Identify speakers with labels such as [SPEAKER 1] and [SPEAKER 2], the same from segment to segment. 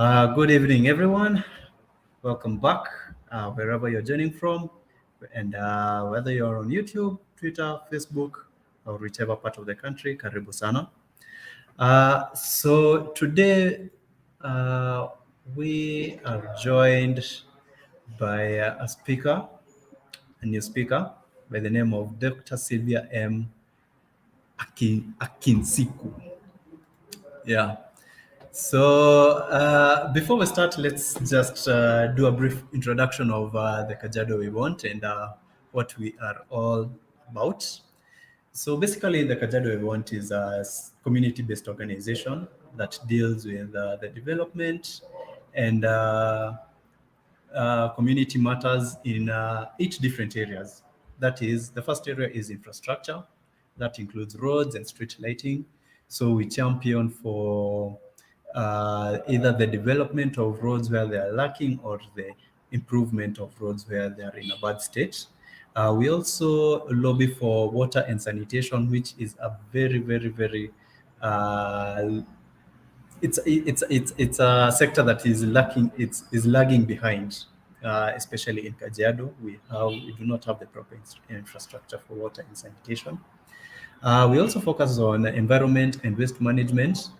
[SPEAKER 1] Good evening, everyone. Welcome back, wherever you're joining from, and whether you're on YouTube, Twitter, Facebook, or whichever part of the country, karibu sana. So today uh, we are joined by a new speaker by the name of Dr. Sylvia M. Akinsiku. Yeah. So before we start, let's just do a brief introduction of the Kajiado we want and what we are all about. So basically, the Kajiado we want is a community-based organization that deals with the development and community matters in 8 different areas. That is, the first area is infrastructure. That includes roads and street lighting. So we champion for either the development of roads where they are lacking or the improvement of roads where they are in a bad state. We also lobby for water and sanitation, which is a very, very, very uh, it's a sector that is lacking. It's is lagging behind, especially in Kajiado. We do not have the proper infrastructure for water and sanitation. We also focus on environment and waste management,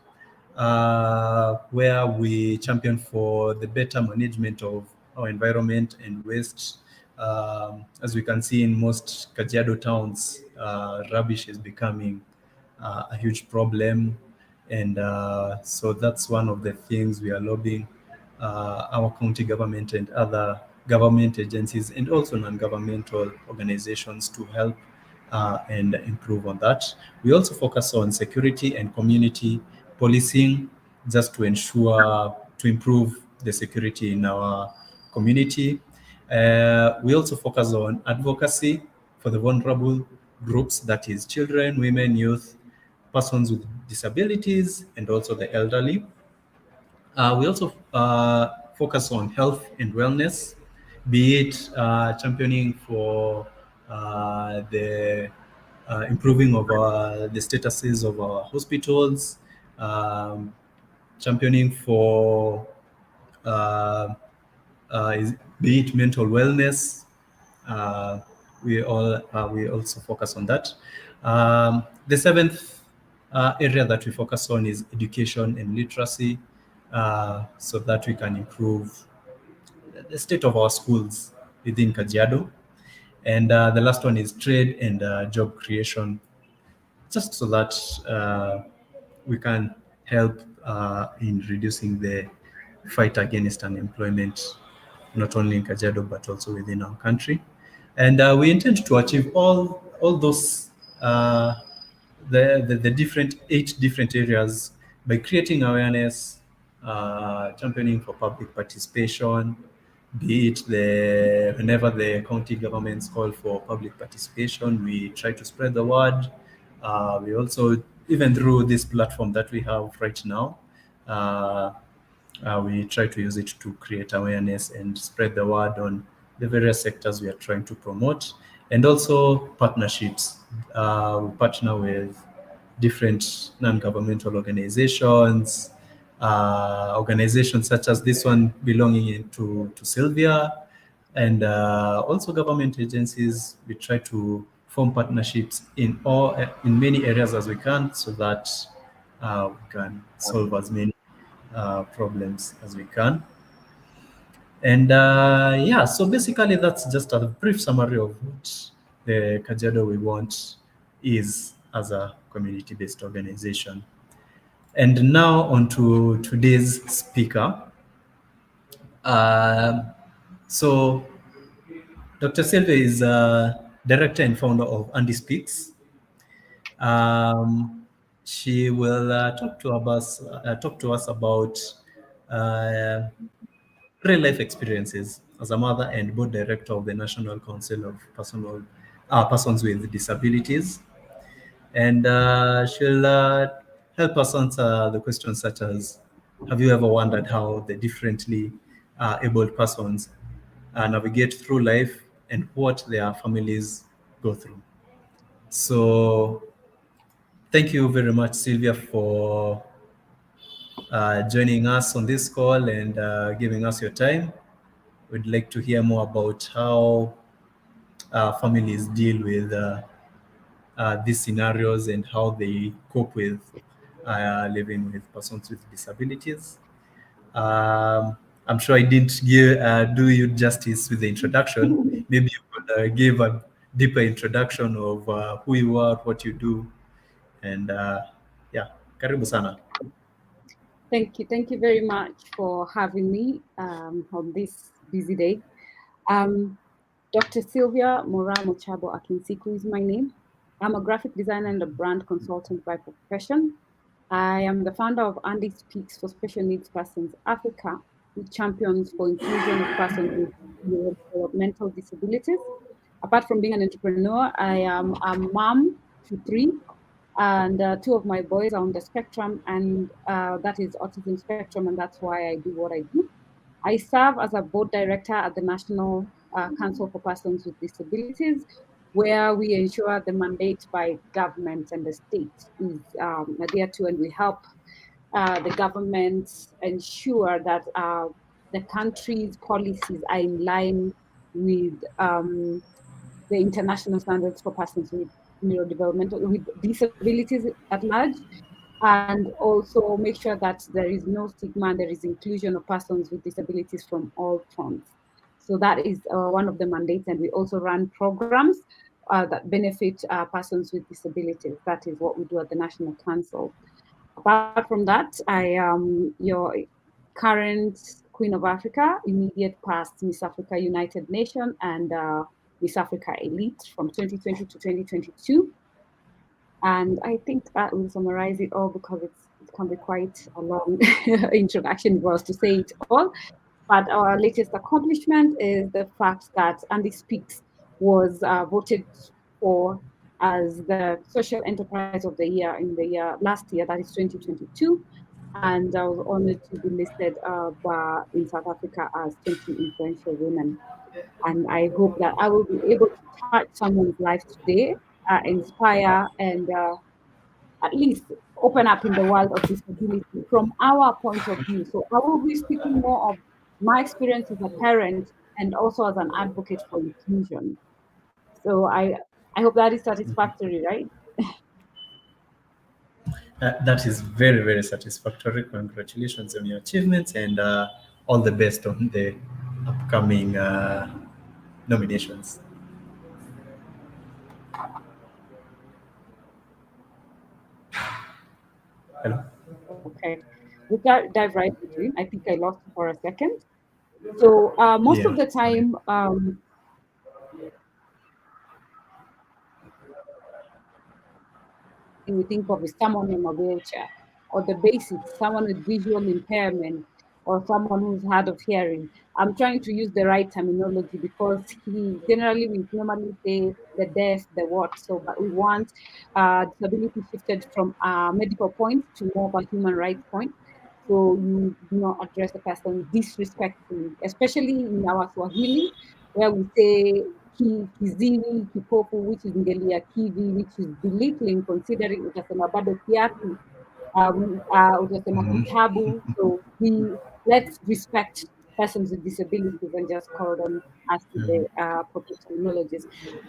[SPEAKER 1] where we champion for the better management of our environment and waste. As we can see in most Kajiado towns, rubbish is becoming a huge problem. And so that's one of the things we are lobbying our county government and other government agencies and also non-governmental organizations to help and improve on that. We also focus on security and community policing just to ensure, to improve the security in our community. We also focus on advocacy for the vulnerable groups, that is children, women, youth, persons with disabilities, and also the elderly. We also focus on health and wellness, be it championing for the improving of the statuses of our hospitals, um, championing for uh, be it mental wellness. Uh, we also focus on that. The seventh area that we focus on is education and literacy, so that we can improve the state of our schools within Kajiado. And the last one is trade and job creation, just so that we can help in reducing the fight against unemployment, not only in Kajiado but also within our country. And we intend to achieve all those the different 8 different areas by creating awareness, championing for public participation, be it the whenever the county governments call for public participation, we try to spread the word. We also, even through this platform that we have right now, uh, we try to use it to create awareness and spread the word on the various sectors we are trying to promote, and also partnerships. We partner with different non-governmental organizations, organizations such as this one belonging to Sylvia, and also government agencies. We try to form partnerships in many areas as we can, so that we can solve as many problems as we can. And yeah, so basically that's just a brief summary of what the Kajiado we want is as a community-based organization. And now on to today's speaker. Um, so Dr. Silva is director and founder of Andy Speaks. She will talk to us about uh, real life experiences as a mother and board director of the National Council of Persons with Disabilities. And she'll help us answer the questions such as, have you ever wondered how the differently abled persons navigate through life and what their families go through? So thank you very much, Sylvia, for joining us on this call and giving us your time. We'd like to hear more about how families deal with these scenarios and how they cope with living with persons with disabilities. I'm sure I didn't do you justice with the introduction. Maybe you could give a deeper introduction of who you are, what you do, and yeah, karibu sana.
[SPEAKER 2] Thank you very much for having me on this busy day. Um, Dr. Sylvia Moramo Chabo Akinsiku is my name. I'm a graphic designer and a brand consultant by profession. I am the founder of Andy Speaks for Special Needs Persons Africa, which champions for inclusion of persons with developmental disabilities. Apart from being an entrepreneur, I am a mom to three, and two of my boys are on the spectrum, and that is autism spectrum, and that's why I do what I do. I serve as a board director at the National Council for Persons with Disabilities, where we ensure the mandate by government and the state is adhered to, and we help the government ensure that the country's policies are in line with the international standards for persons with neurodevelopmental with disabilities at large, and also make sure that there is no stigma and there is inclusion of persons with disabilities from all fronts. So that is one of the mandates, and we also run programs that benefit persons with disabilities. That is what we do at the National Council. Apart from that, I am your current Queen of Africa, immediate past Miss Africa United Nation, and Miss Africa Elite from 2020 to 2022. And I think that will summarize it all, because it can be quite a long introduction for us to say it all. But our latest accomplishment is the fact that Andy Speaks was voted for as the social enterprise of the year in the year last year, that is 2022. And I was honored to be listed in South Africa as 20 influential women. And I hope that I will be able to touch someone's life today, inspire, and at least open up in the world of disability from our point of view. So I will be speaking more of my experience as a parent and also as an advocate for inclusion. So I hope that is satisfactory, right?
[SPEAKER 1] That is very, very satisfactory. Congratulations on your achievements and all the best on the upcoming nominations. Hello?
[SPEAKER 2] Okay. We can dive right into it. I think I lost you for a second. So most
[SPEAKER 1] Yeah.
[SPEAKER 2] of the time, we think of is someone in a wheelchair, or the basics, someone with visual impairment, or someone who's hard of hearing. I'm trying to use the right terminology, because we normally say the deaf, the what. So, but we want disability shifted from a medical point to more of a human rights point. So you do not address the person disrespectfully, especially in our Swahili, where we say kiziwi, kipofu, which is ngelia kivi, which is belittling, considering utasema bado kiatu, utasema kitabu. So let's respect persons with disabilities and just call them as the appropriate terminologies.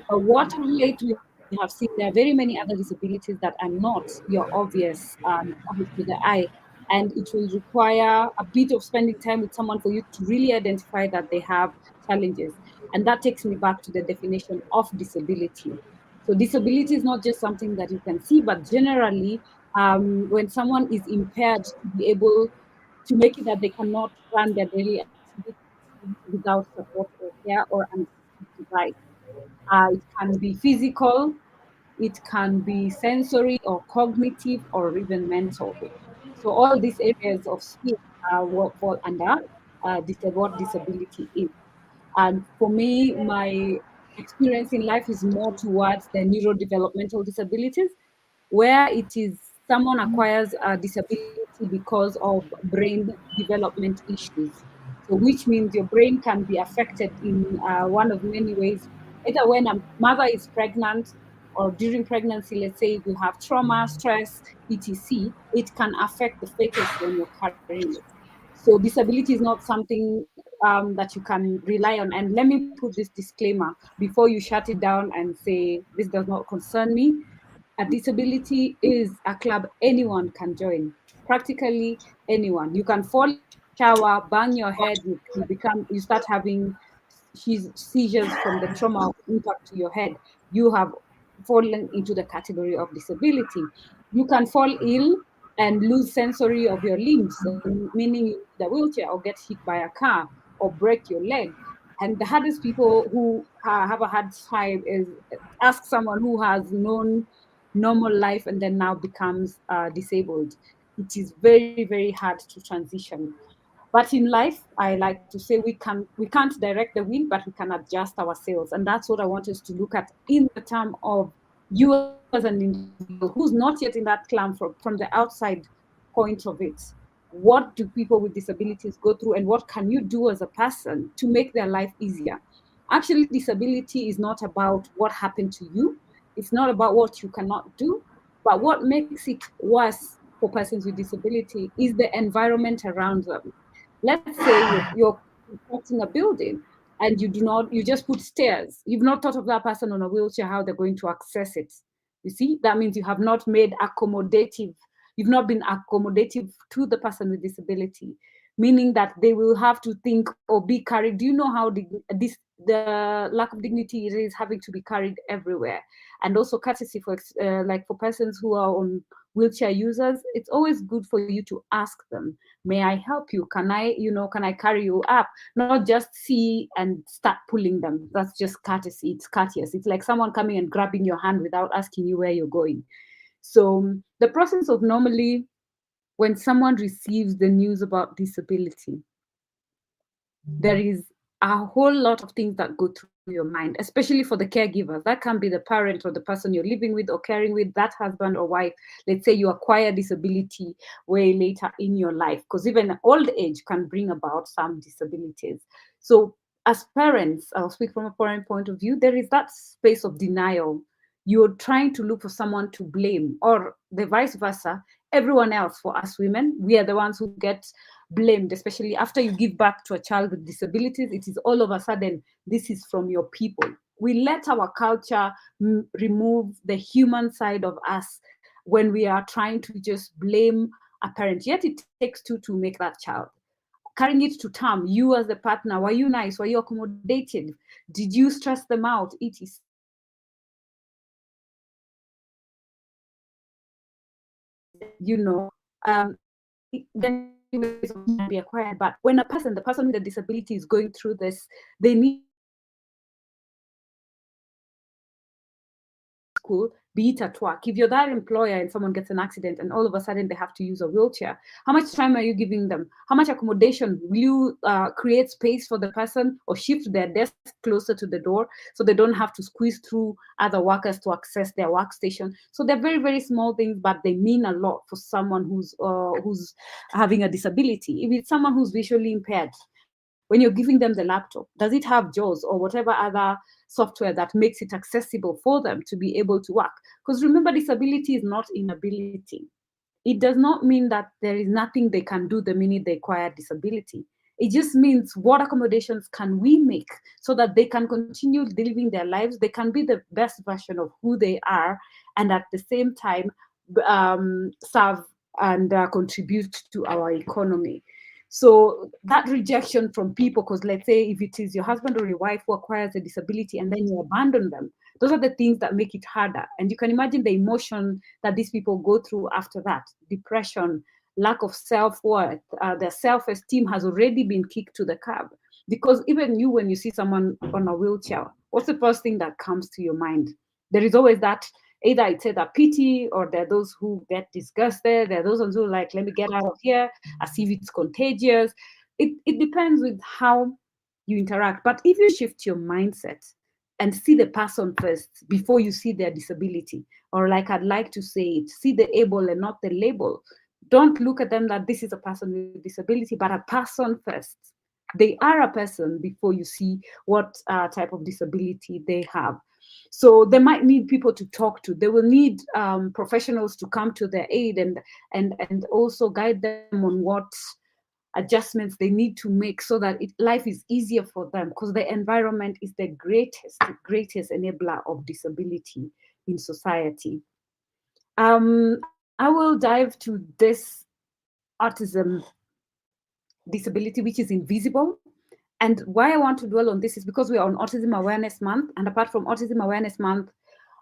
[SPEAKER 2] But what of late we have seen, there are very many other disabilities that are not your obvious to the eye, and it will require a bit of spending time with someone for you to really identify that they have challenges. And that takes me back to the definition of disability. So disability is not just something that you can see, but generally, when someone is impaired to be able to make it that they cannot run their daily activities without support or care or an assistive device. It can be physical, it can be sensory or cognitive or even mental. So all these areas of skill what fall under what disability is. And for me, my experience in life is more towards the neurodevelopmental disabilities, where it is someone acquires a disability because of brain development issues. So, which means your brain can be affected in one of many ways. Either when a mother is pregnant, or during pregnancy, let's say you have trauma, stress, etc., it can affect the fetus when you're carrying it. So disability is not something that you can rely on. And let me put this disclaimer before you shut it down and say, this does not concern me. A disability is a club anyone can join. Practically anyone. You can fall in the shower, bang your head, you start having seizures from the trauma of impact to your head. You have fallen into the category of disability. You can fall ill and lose sensory of your limbs, meaning you need a wheelchair or get hit by a car or break your leg. And the hardest people who have a hard time is ask someone who has known normal life and then now becomes disabled. It is very, very hard to transition. But in life, I like to say we can't direct the wind, but we can adjust ourselves. And that's what I want us to look at in the term of you as an individual who's not yet in that clan from the outside point of it. What do people with disabilities go through, and what can you do as a person to make their life easier? Actually, disability is not about what happened to you. It's not about what you cannot do, but what makes it worse for persons with disability is the environment around them. Let's say you're constructing a building and you just put stairs. You've not thought of that person on a wheelchair, how they're going to access it. You see, that means you have not made accommodative, you've not been accommodative to the person with disability, meaning that they will have to think or be carried. Do you know how the lack of dignity it is having to be carried everywhere? And also courtesy for like for persons who are on wheelchair users, it's always good for you to ask them, may I help you? Can I carry you up? Not just see and start pulling them. That's just courtesy. It's courteous. It's like someone coming and grabbing your hand without asking you where you're going. So the process of normally when someone receives the news about disability, there is a whole lot of things that go through your mind, especially for the caregivers. That can be the parent or the person you're living with or caring with, that husband or wife. Let's say you acquire disability way later in your life, because even old age can bring about some disabilities. So as parents, I'll speak from a parent point of view, there is that space of denial. You're trying to look for someone to blame, or the vice versa, everyone else. For us women, we are the ones who get blamed, especially after you give birth to a child with disabilities. It is all of a sudden, this is from your people. We let our culture remove the human side of us when we are trying to just blame a parent. Yet it takes two to make that child. Carrying it to term, you as the partner, were you nice? Were you accommodated? Did you stress them out? Etc. Then ways of be acquired. But when the person with a disability is going through this, they need school, be it at work. If you're that employer and someone gets an accident and all of a sudden they have to use a wheelchair, how much time are you giving them? How much accommodation? Will you create space for the person or shift their desk closer to the door so they don't have to squeeze through other workers to access their workstation? So they're very, very small things, but they mean a lot for someone who's having a disability. If it's someone who's visually impaired, when you're giving them the laptop, does it have JAWS or whatever other software that makes it accessible for them to be able to work? Because remember, disability is not inability. It does not mean that there is nothing they can do the minute they acquire disability. It just means what accommodations can we make so that they can continue living their lives, they can be the best version of who they are, and at the same time serve and contribute to our economy. So that rejection from people, because let's say if it is your husband or your wife who acquires a disability and then you abandon them, those are the things that make it harder. And you can imagine the emotion that these people go through after that: depression, lack of self-worth, their self-esteem has already been kicked to the curb. Because even you, when you see someone on a wheelchair, what's the first thing that comes to your mind? There is always that, either it's either pity, or there are those who get disgusted, there are those ones who are like, let me get out of here, as if it's contagious. It depends with how you interact. But if you shift your mindset and see the person first before you see their disability, or like I'd like to say it, see the able and not the label. Don't look at them that this is a person with disability, but a person first. They are a person before you see what type of disability they have. So they might need people to talk to. They will need professionals to come to their aid and also guide them on what adjustments they need to make so that life is easier for them, because the environment is the greatest enabler of disability in society. I will dive to this autism disability, which is invisible. And why I want to dwell on this is because we are on Autism Awareness Month. And apart from Autism Awareness Month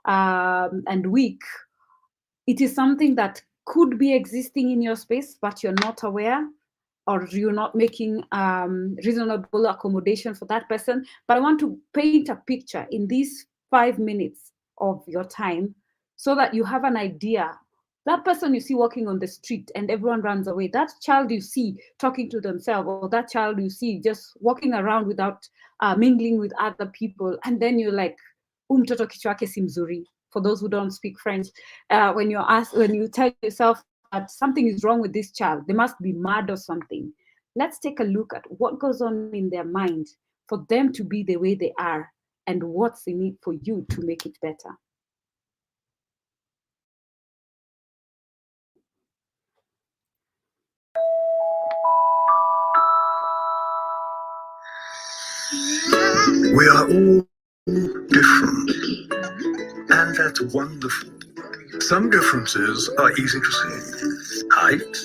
[SPEAKER 2] and week, it is something that could be existing in your space, but you're not aware, or you're not making reasonable accommodation for that person. But I want to paint a picture in these 5 minutes of your time so that you have an idea. That person you see walking on the street and everyone runs away, that child you see talking to themselves, or that child you see just walking around without mingling with other people, and then you're like, mtoto kichwa yake si mzuri. For those who don't speak French, when you tell yourself that something is wrong with this child, they must be mad or something. Let's take a look at what goes on in their mind for them to be the way they are, and what's in it for you to make it better.
[SPEAKER 3] We are all different, and that's wonderful. Some differences are easy to see: height,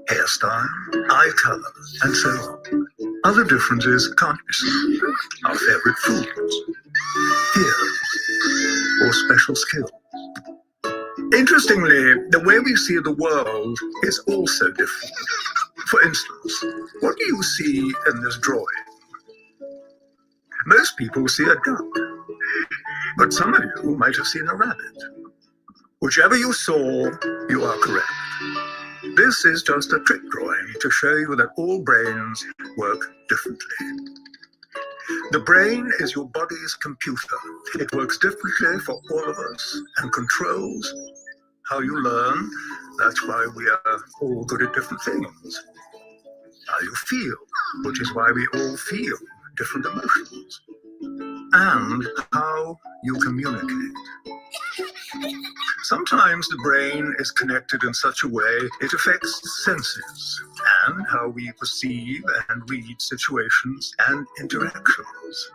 [SPEAKER 3] hairstyle, eye color, and so on. Other differences can't be seen: our favorite foods, fear, or special skill. Interestingly, the way we see the world is also different. For instance, what do you see in this drawing? Most people see a duck, but some of you might have seen a rabbit. Whichever you saw, you are correct. This is just a trick drawing to show you that all brains work differently. The brain is your body's computer. It works differently for all of us and controls how you learn. That's why we are all good at different things. How you feel, which is why we all feel different emotions. And how you communicate. Sometimes the brain is connected in such a way it affects the senses and how we perceive and read situations and interactions.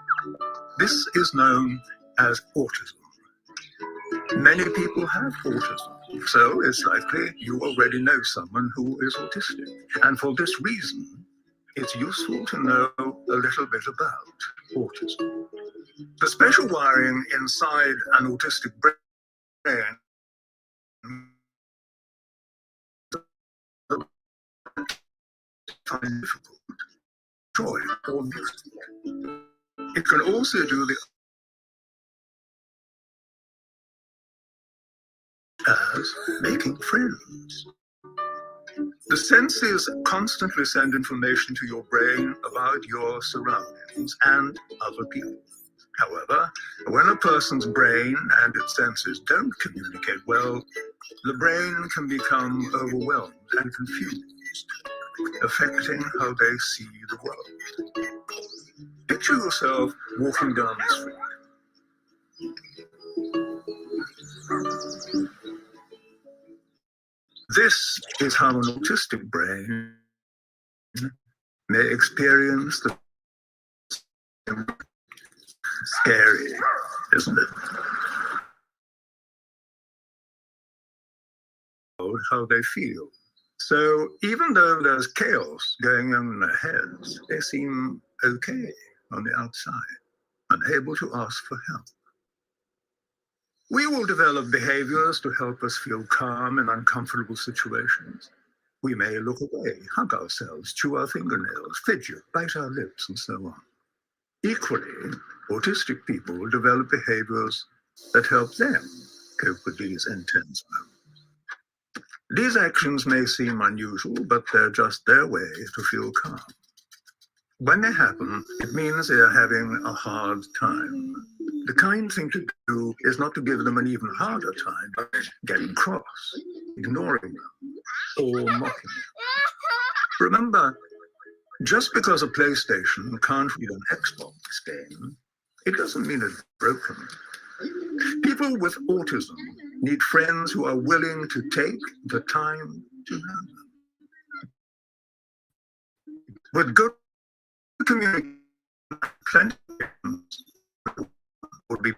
[SPEAKER 3] This is known as autism. Many people have autism, so it's likely you already know someone who is autistic. And for this reason, it's useful to know a little bit about autism. The special wiring inside an autistic brain find difficult, joy, or music. It can also do the as making friends. The senses constantly send information to your brain about your surroundings and other people. However, when a person's brain and its senses don't communicate well, the brain can become overwhelmed and confused, affecting how they see the world. Picture yourself walking down the street. This is how an autistic brain may experience the scary, isn't it? How they feel. So even though there's chaos going on in their heads, they seem okay on the outside, unable to ask for help. We will develop behaviors to help us feel calm in uncomfortable situations. We may look away, hug ourselves, chew our fingernails, fidget, bite our lips, and so on. Equally, autistic people develop behaviors that help them cope with these intense moments. These actions may seem unusual, but they're just their way to feel calm. When they happen, it means they're having a hard time. The kind thing to do is not to give them an even harder time by getting cross, ignoring them, or mocking them. Remember, just because a PlayStation can't read an Xbox game, it doesn't mean it's broken. People with autism need friends who are willing to take the time to know them. But good communication, plenty would be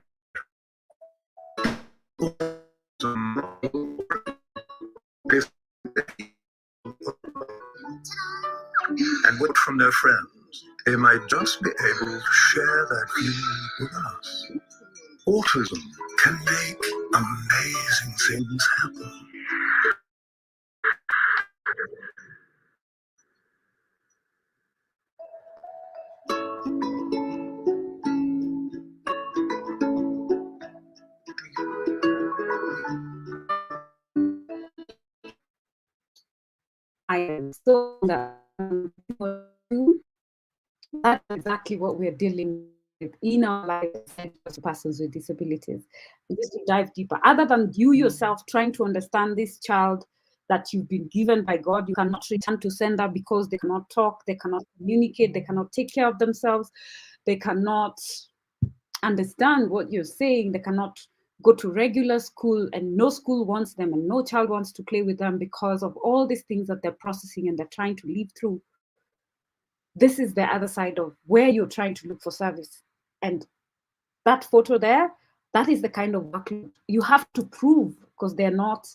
[SPEAKER 3] and what from their friends. They might just be able to share that feeling with us. Autism can make amazing things happen.
[SPEAKER 2] I am so that's exactly what we're dealing with in our lives as persons with disabilities. Just to dive deeper, other than you yourself trying to understand this child that you've been given by God, you cannot return to sender because they cannot talk, they cannot communicate, they cannot take care of themselves, they cannot understand what you're saying, they cannot go to regular school, and no school wants them and no child wants to play with them because of all these things that they're processing and they're trying to live through. This is the other side of where you're trying to look for service. And that photo there, that is the kind of work you have to prove, because they're not,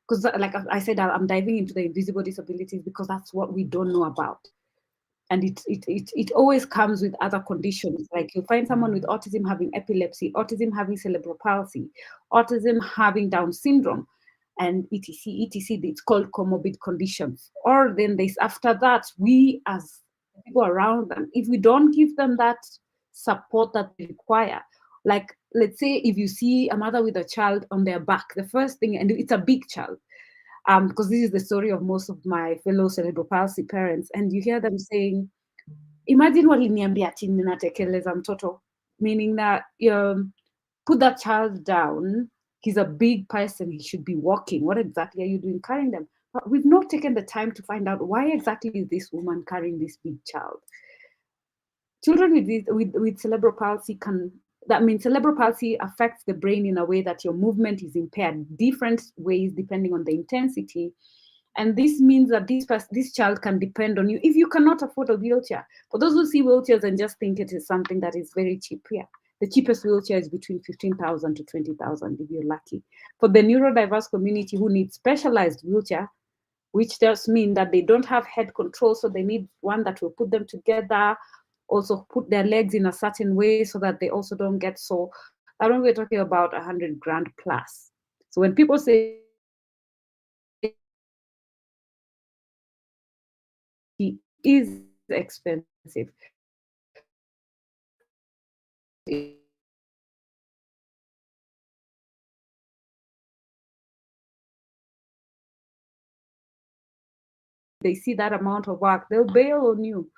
[SPEAKER 2] because like I said, I'm diving into the invisible disabilities because that's what we don't know about. And it always comes with other conditions. Like you find someone with autism having epilepsy, autism having cerebral palsy, autism having Down syndrome, and etc. It's called comorbid conditions. Or then there's after that, we as people around them, if we don't give them that support that they require, like let's say if you see a mother with a child on their back, the first thing, and it's a big child, because this is the story of most of my fellow cerebral palsy parents, and you hear them saying, imagine waliniambia ati ninatekeleza mtoto, meaning that put that child down, he's a big person, he should be walking. What exactly are you doing carrying them? But we've not taken the time to find out why exactly is this woman carrying this big child. Children with cerebral palsy cerebral palsy affects the brain in a way that your movement is impaired, different ways depending on the intensity. And this means that this child can depend on you if you cannot afford a wheelchair. For those who see wheelchairs and just think it is something that is very cheap, yeah. The cheapest wheelchair is between 15,000 to 20,000 if you're lucky. For the neurodiverse community who needs specialized wheelchair, which does mean that they don't have head control, so they need one that will put them together, also put their legs in a certain way so that they also don't get so. I don't know, we're talking about 100 grand plus. So when people say he is expensive, they see that amount of work, they'll bail on you.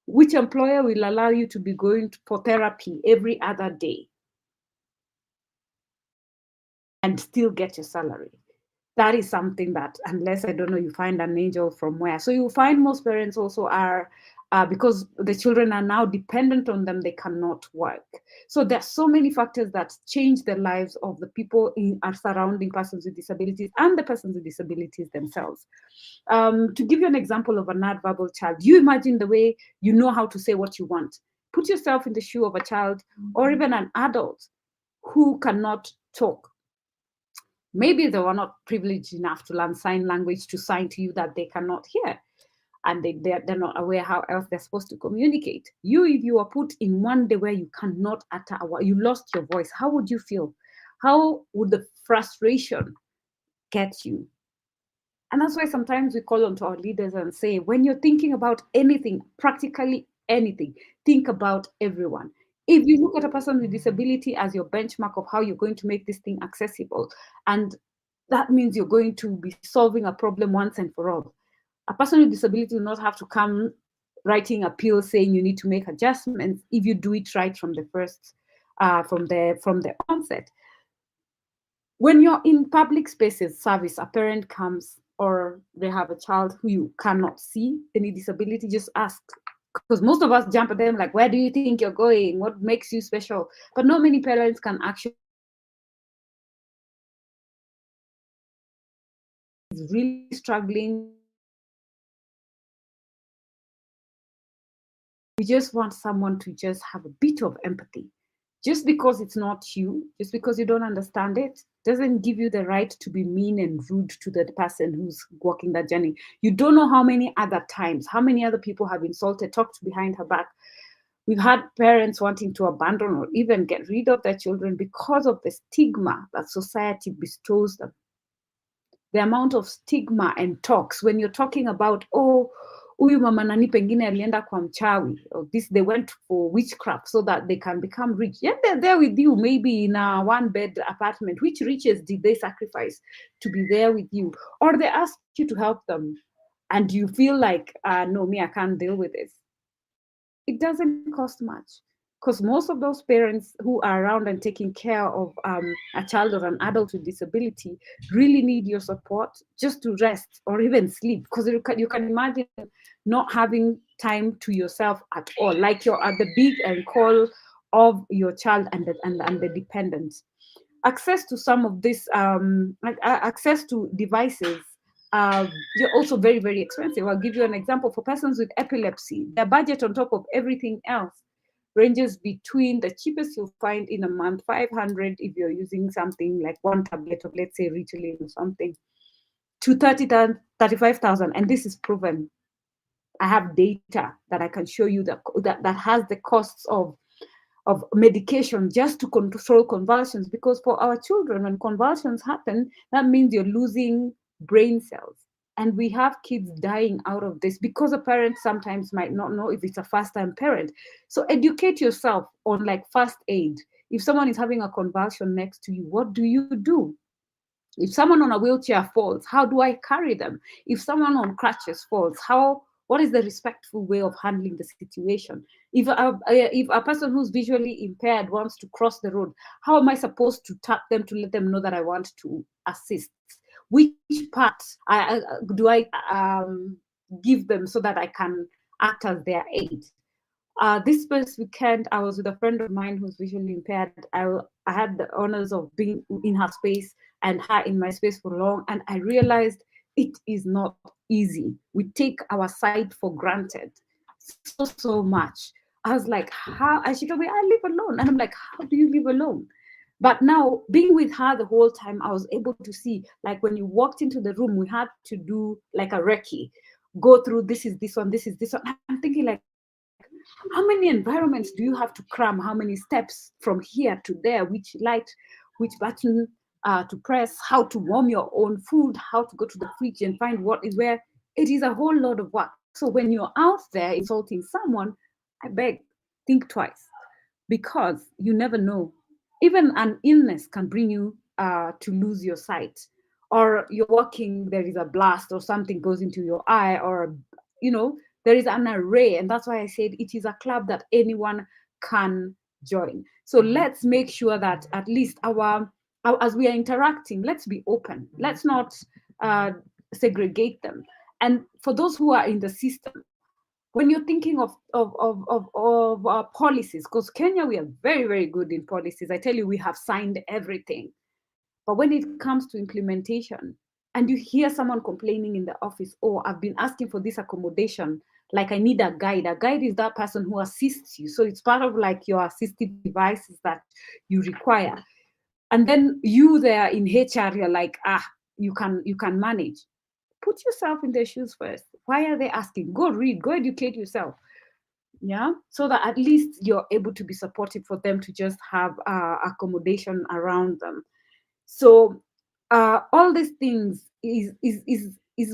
[SPEAKER 2] Which employer will allow you to be going for therapy every other day and still get your salary? That is something that, unless, I don't know, you find an angel from where. So you find most parents also are, because the children are now dependent on them, they cannot work. So there's so many factors that change the lives of the people surrounding persons with disabilities and the persons with disabilities themselves. To give you an example of a non-verbal child, you imagine the way you know how to say what you want. Put yourself in the shoe of a child or even an adult who cannot talk. Maybe they were not privileged enough to learn sign language to sign to you that they cannot hear, and they're not aware how else they're supposed to communicate. If you are put in one day where you cannot utter a word, you lost your voice, how would you feel? How would the frustration get you? And that's why sometimes we call on to our leaders and say, when you're thinking about anything, practically anything, think about everyone. If you look at a person with disability as your benchmark of how you're going to make this thing accessible, and that means you're going to be solving a problem once and for all. A person with disability will not have to come writing appeals saying you need to make adjustments if you do it right from the first, from the onset. When you're in public spaces, service, a parent comes or they have a child who you cannot see any disability, just ask. Because most of us jump at them like, where do you think you're going? What makes you special? But not many parents can actually really struggling, we just want someone to just have a bit of empathy. Just because it's not you, just because you don't understand it, doesn't give you the right to be mean and rude to the person who's walking that journey. You don't know how many other times, how many other people have insulted, talked behind her back. We've had parents wanting to abandon or even get rid of their children because of the stigma that society bestows them. The amount of stigma and talks when you're talking about, oh, huyu mama nani pengine alienda kwa mchawi, or this, they went for witchcraft so that they can become rich. Yet they're there with you, maybe in a one-bed apartment. Which riches did they sacrifice to be there with you? Or they ask you to help them, and you feel like, no, me, I can't deal with this. It doesn't cost much, because most of those parents who are around and taking care of a child or an adult with disability really need your support just to rest or even sleep, because you can imagine not having time to yourself at all, like you're at the beat and call of your child and the dependents. Access to some of this, access to devices, you're also very, very expensive. I'll give you an example. For persons with epilepsy, their budget on top of everything else ranges between, the cheapest you'll find in a month, 500 if you're using something like one tablet of, let's say, Ritalin or something, to 35,000. And this is proven. I have data that I can show you that has the costs of medication just to control convulsions, because for our children, when convulsions happen, that means you're losing brain cells. And we have kids dying out of this because a parent sometimes might not know if it's a first-time parent. So educate yourself on like first aid. If someone is having a convulsion next to you, what do you do? If someone on a wheelchair falls, how do I carry them? If someone on crutches falls, what is the respectful way of handling the situation? If a person who's visually impaired wants to cross the road, how am I supposed to tap them to let them know that I want to assist? Which part do I give them so that I can act as their aid? This past weekend, I was with a friend of mine who's visually impaired. I had the honors of being in her space and her in my space for long, and I realized it is not easy. We take our sight for granted so much. I was like, how? And she told me, I live alone. And I'm like, how do you live alone? But now, being with her the whole time, I was able to see, like when you walked into the room, we had to do like a recce, go through, this is this one, this is this one. I'm thinking like, how many environments do you have to cram? How many steps from here to there? Which light, which button to press? How to warm your own food? How to go to the fridge and find what is where? It is a whole lot of work. So when you're out there insulting someone, I beg, think twice, because you never know. Even an illness can bring you to lose your sight, or you're walking, there is a blast or something goes into your eye, or there is an array. And that's why I said it is a club that anyone can join. So let's make sure that at least as we are interacting, let's be open. Let's not segregate them. And for those who are in the system, when you're thinking of policies, because Kenya, we are very, very good in policies. I tell you, we have signed everything. But when it comes to implementation, and you hear someone complaining in the office, oh, I've been asking for this accommodation, like I need a guide. A guide is that person who assists you. So it's part of like your assistive devices that you require. And then you there in HR, you're like, you can manage. Put yourself in their shoes first. Why are they asking? Go read, go educate yourself. Yeah, so that at least you're able to be supportive for them to just have accommodation around them. So all these things is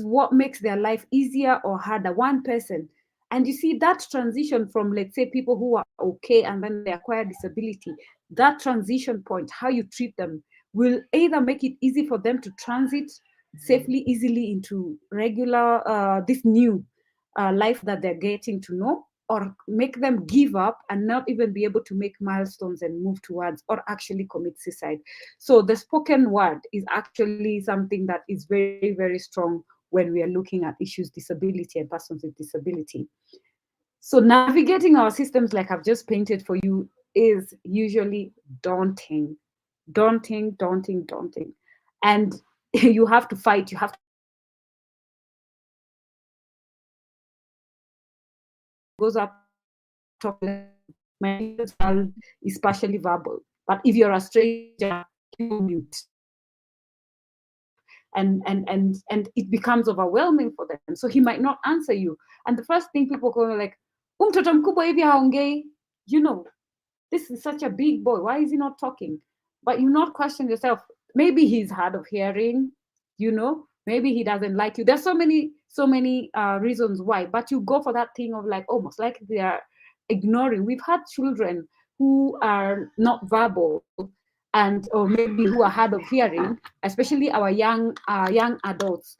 [SPEAKER 2] what makes their life easier or harder. One person, and you see that transition from, let's say, people who are okay and then they acquire disability, that transition point, how you treat them, will either make it easy for them to transit safely, easily into regular, this new life that they're getting to know, or make them give up and not even be able to make milestones and move towards, or actually commit suicide. So the spoken word is actually something that is very, very strong when we are looking at issues, disability and persons with disability. So navigating our systems, like I've just painted for you, is usually daunting. And you have to fight, you have to goes up talking, my child is partially verbal, but if you're a stranger, you mute. And it becomes overwhelming for them. So he might not answer you. And the first thing people go like, mtoto mkubwa hivi haongei, you know, this is such a big boy. Why is he not talking? But you not question yourself. Maybe he's hard of hearing, you know, maybe he doesn't like you. There's so many reasons why, but you go for that thing of like, almost like they are ignoring. We've had children who are not verbal and or maybe who are hard of hearing, especially our young adults.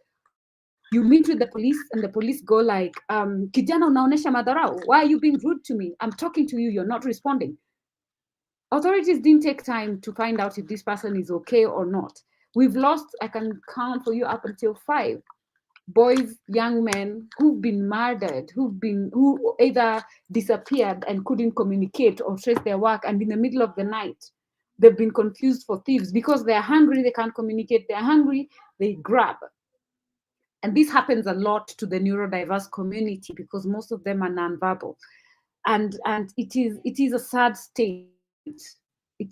[SPEAKER 2] You meet with the police and the police go like, kijana unaonesha madharau, why are you being rude to me? I'm talking to you, you're not responding. Authorities didn't take time to find out if this person is okay or not. We've lost, I can count for you up until 5 boys, young men who've been murdered, who either disappeared and couldn't communicate or trace their work, and in the middle of the night, they've been confused for thieves because they're hungry, they can't communicate, they're hungry, they grab. And this happens a lot to the neurodiverse community because most of them are nonverbal. And it is a sad state. It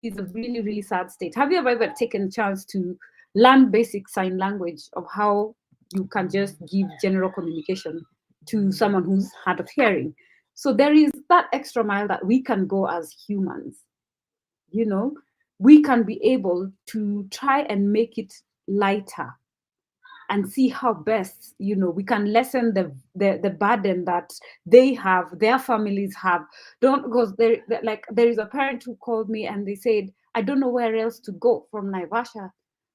[SPEAKER 2] is a really, really sad state. Have you ever taken a chance to learn basic sign language of how you can just give general communication to someone who's hard of hearing? So there is that extra mile that we can go as humans. You know, we can be able to try and make it lighter and see how best, you know, we can lessen the burden that they have, their families have. Because there is a parent who called me and they said, I don't know where else to go from Naivasha.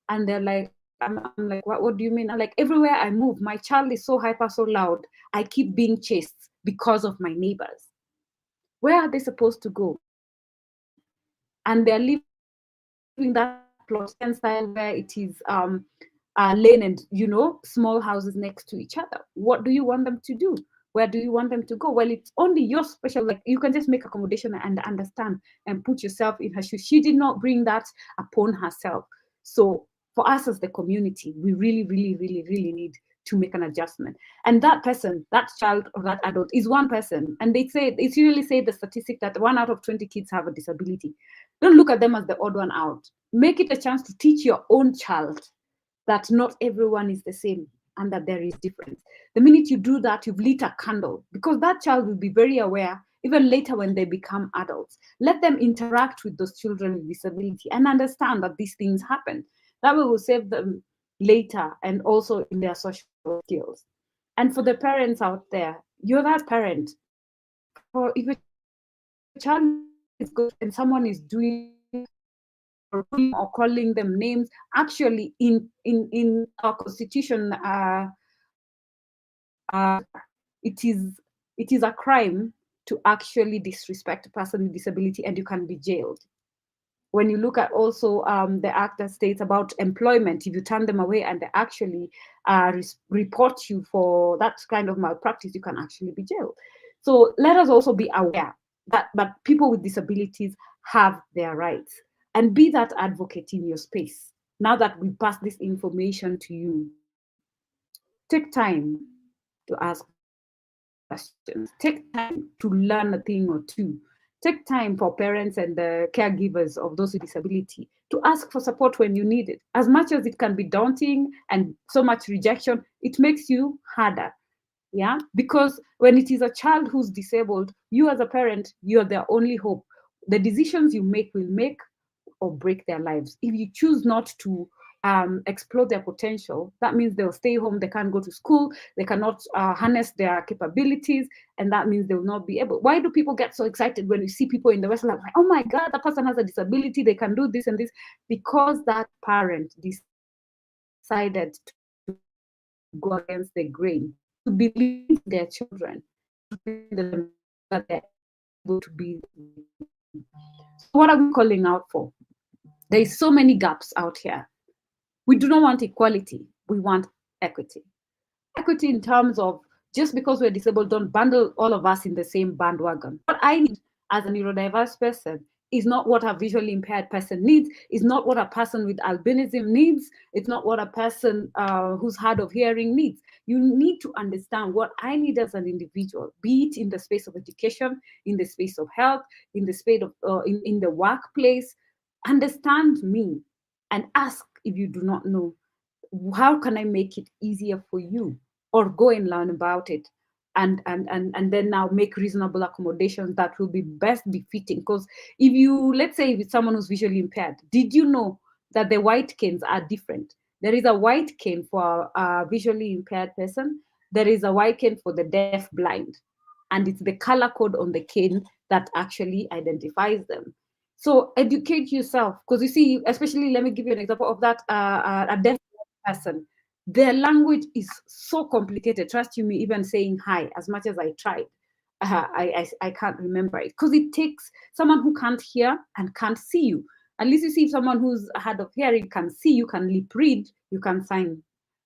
[SPEAKER 2] And they're like, I'm like, what do you mean? I'm like, everywhere I move, my child is so hyper, so loud. I keep being chased because of my neighbors. Where are they supposed to go? And they're living that plot style where it is lane and, you know, small houses next to each other. What do you want them to do? Where do you want them to go? Well, it's only your special, like you can just make accommodation and understand and put yourself in her shoes. She did not bring that upon herself. So for us as the community, we really, really, really, really need to make an adjustment. And that person, that child or that adult is one person. And it's usually say the statistic that 1 out of 20 kids have a disability. Don't look at them as the odd one out. Make it a chance to teach your own child that not everyone is the same and that there is difference. The minute you do that, you've lit a candle, because that child will be very aware, even later when they become adults. Let them interact with those children with disability and understand that these things happen. That will save them later and also in their social skills. And for the parents out there, you're that parent. For if a child is good and someone is doing or calling them names, actually in our constitution, it is a crime to actually disrespect a person with disability, and you can be jailed. When you look at also the act that states about employment, if you turn them away and they actually report you for that kind of malpractice, you can actually be jailed. So let us also be aware that people with disabilities have their rights, and be that advocate in your space. Now that we pass this information to you, take time to ask questions, take time to learn a thing or two, take time for parents and the caregivers of those with disability to ask for support when you need it. As much as it can be daunting and so much rejection, it makes you harder. Yeah, because when it is a child who's disabled, you as a parent, you're their only hope. The decisions you make will make or break their lives. If you choose not to explore their potential, that means they'll stay home, they can't go to school, they cannot harness their capabilities, and that means they will not be able. Why do people get so excited when you see people in the West like, oh my God, that person has a disability, they can do this and this? Because that parent decided to go against the grain, to believe in their children, that they're able to be. So what are we calling out for? There is so many gaps out here. We do not want equality. We want equity. Equity in terms of just because we're disabled, don't bundle all of us in the same bandwagon. What I need as a neurodiverse person is not what a visually impaired person needs, is not what a person with albinism needs, it's not what a person who's hard of hearing needs. You need to understand what I need as an individual, be it in the space of education, in the space of health, in the space of in the workplace. Understand me and ask if you do not know. How can I make it easier for you? Or go and learn about it. And then now make reasonable accommodations that will be best befitting. Because if you, let's say if it's someone who's visually impaired, did you know that the white canes are different? There is a white cane for a visually impaired person. There is a white cane for the deaf blind. And it's the color code on the cane that actually identifies them. So educate yourself, because you see, especially, let me give you an example of that, a deaf person. Their language is so complicated. Trust you me, even saying hi, as much as I tried, I can't remember it, because it takes someone who can't hear and can't see you. At least you see, if someone who's hard of hearing can see you, can lip read, you can sign.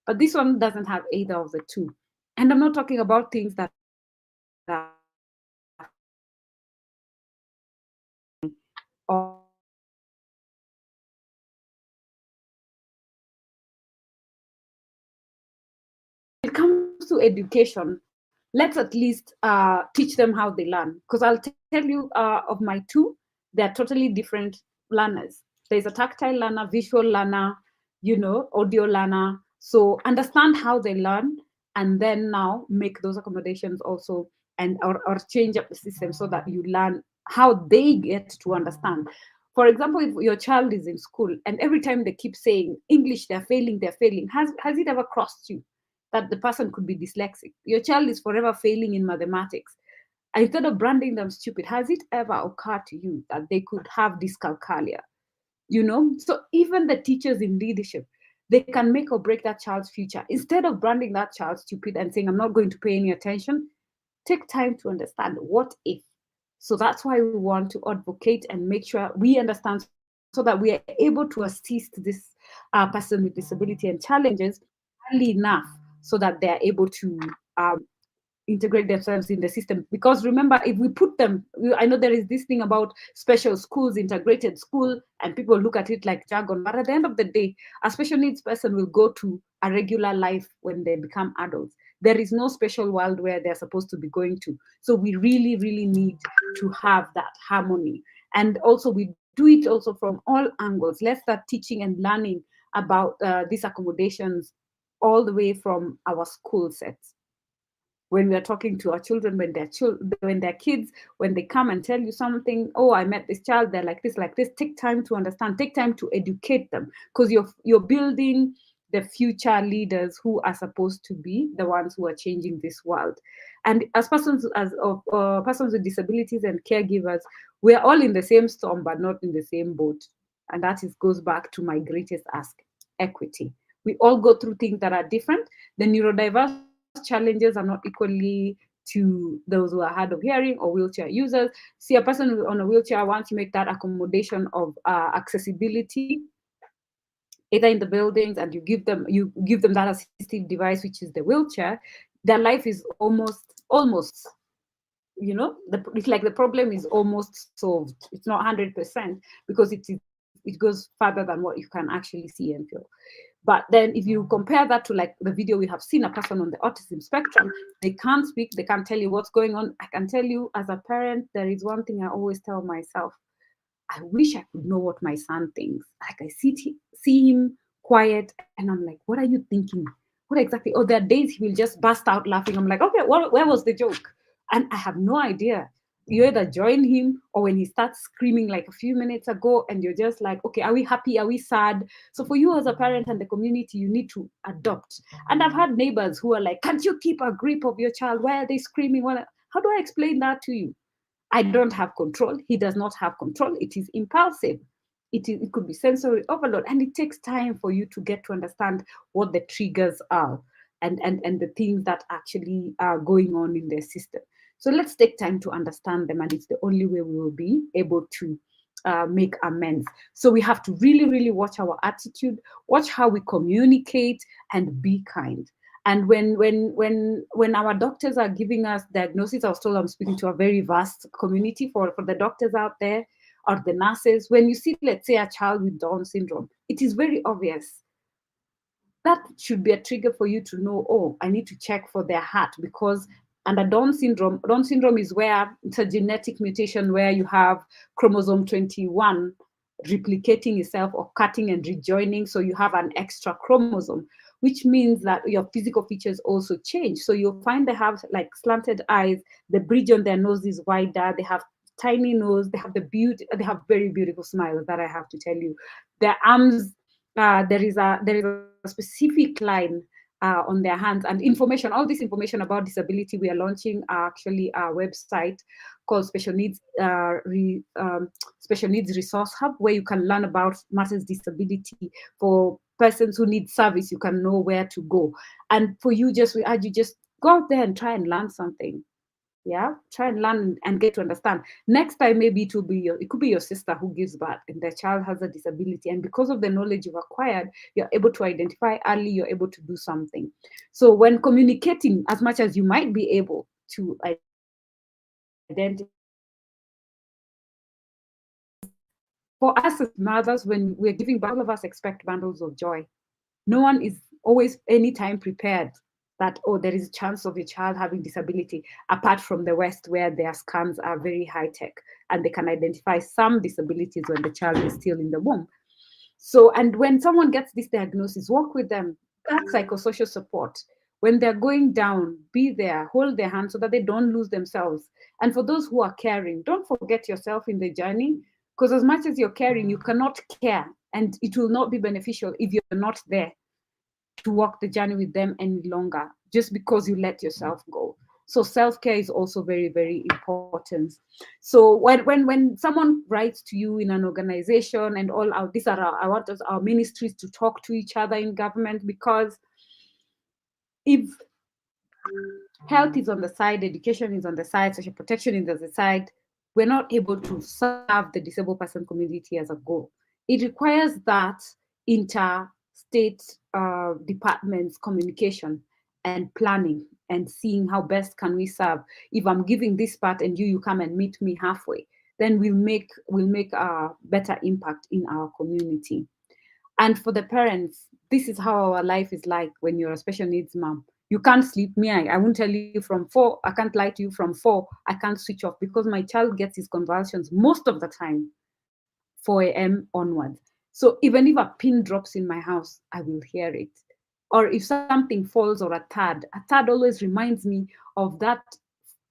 [SPEAKER 2] But this one doesn't have either of the two. And I'm not talking about things that are it comes to education, let's at least teach them how they learn. Because I'll tell you, of my two, they're totally different learners. There's a tactile learner, visual learner, audio learner. So understand how they learn, and then now make those accommodations also, and or change up the system so that you learn how they get to understand. For example, if your child is in school and every time they keep saying English, they're failing, has it ever crossed you that the person could be dyslexic? Your child is forever failing in mathematics. Instead of branding them stupid, has it ever occurred to you that they could have dyscalculia? So even the teachers in leadership, they can make or break that child's future. Instead of branding that child stupid and saying, I'm not going to pay any attention, take time to understand what if. So that's why we want to advocate and make sure we understand, so that we are able to assist this person with disability and challenges early enough, so that they're able to integrate themselves in the system. Because remember, if we put them, I know there is this thing about special schools, integrated school, and people look at it like jargon, but at the end of the day, a special needs person will go to a regular life when they become adults. There is no special world where they're supposed to be going to. So we really, really need to have that harmony. And also we do it also from all angles. Let's start teaching and learning about these accommodations all the way from our school sets. When we are talking to our children, when they're kids, when they come and tell you something, oh, I met this child, they're like this, take time to understand, take time to educate them, because you're building the future leaders who are supposed to be the ones who are changing this world. And as persons with disabilities and caregivers, we're all in the same storm, but not in the same boat. And that goes back to my greatest ask: equity. We all go through things that are different. The neurodiverse challenges are not equally to those who are hard of hearing or wheelchair users. See, a person on a wheelchair, once you make that accommodation of accessibility, either in the buildings, and you give them that assistive device, which is the wheelchair, their life is almost it's like the problem is almost solved. It's not 100%, because it goes further than what you can actually see and feel. But then if you compare that to like the video we have seen, a person on the autism spectrum, they can't speak, they can't tell you what's going on. I can tell you, as a parent, there is one thing I always tell myself: I wish I could know what my son thinks. Like, I see him quiet, and I'm like, what are you thinking? What exactly? Oh, there are days he will just burst out laughing. I'm like, okay, where was the joke? And I have no idea. You either join him, or when he starts screaming like a few minutes ago, and you're just like, okay, are we happy? Are we sad? So for you as a parent and the community, you need to adopt. And I've had neighbors who are like, can't you keep a grip of your child? Why are they screaming? How do I explain that to you? I don't have control. He does not have control. It is impulsive. It could be sensory overload. And it takes time for you to get to understand what the triggers are, and the things that actually are going on in their system. So let's take time to understand them. And it's the only way we will be able to make amends. So we have to really, really watch our attitude, watch how we communicate, and be kind. And when our doctors are giving us diagnosis, I was told I'm speaking to a very vast community for the doctors out there, or the nurses. When you see, let's say, a child with Down syndrome, it is very obvious. that should be a trigger for you to know, oh, I need to check for their heart, because under Down syndrome is where it's a genetic mutation where you have chromosome 21 replicating itself or cutting and rejoining. So you have an extra chromosome, which means that your physical features also change. So you'll find they have like slanted eyes, the bridge on their nose is wider, they have tiny nose, they have they have very beautiful smiles, that I have to tell you. Their arms, there is a specific line on their hands, and information, all this information about disability. We are launching actually our website called Special Needs Resource Hub, where you can learn about matters disability. For persons who need service, you can know where to go. And for you, we urge you, just go out there and try and learn something. Yeah, try and learn and get to understand. Next time, maybe it could be your sister who gives birth and their child has a disability, and because of the knowledge you've acquired, you're able to identify early, you're able to do something. So when communicating, as much as you might be able to identify, for us as mothers, when we're giving birth, all of us expect bundles of joy. No one is always anytime prepared that, oh, there is a chance of your child having disability, apart from the West, where their scans are very high tech and they can identify some disabilities when the child is still in the womb. So, and when someone gets this diagnosis, work with them, that psychosocial support. When they're going down, be there, hold their hand so that they don't lose themselves. And for those who are caring, don't forget yourself in the journey, because as much as you're caring, you cannot care, and it will not be beneficial if you're not there to walk the journey with them any longer, just because you let yourself go. So self-care is also very, very important. So when someone writes to you in an organization and all out, these are I want our ministries to talk to each other in government, because if health is on the side, education is on the side, social protection is on the side, we're not able to serve the disabled person community as a goal. It requires that interstate departments communication and planning and seeing how best can we serve. If I'm giving this part and you come and meet me halfway, then we'll make a better impact in our community. And for the parents, this is how our life is like when you're a special needs mom. You can't sleep. I won't tell you from 4. I can't lie to you, from 4. I can't switch off, because my child gets his convulsions most of the time 4 a.m. onwards. So even if a pin drops in my house, I will hear it. Or if something falls, or a thud always reminds me of that.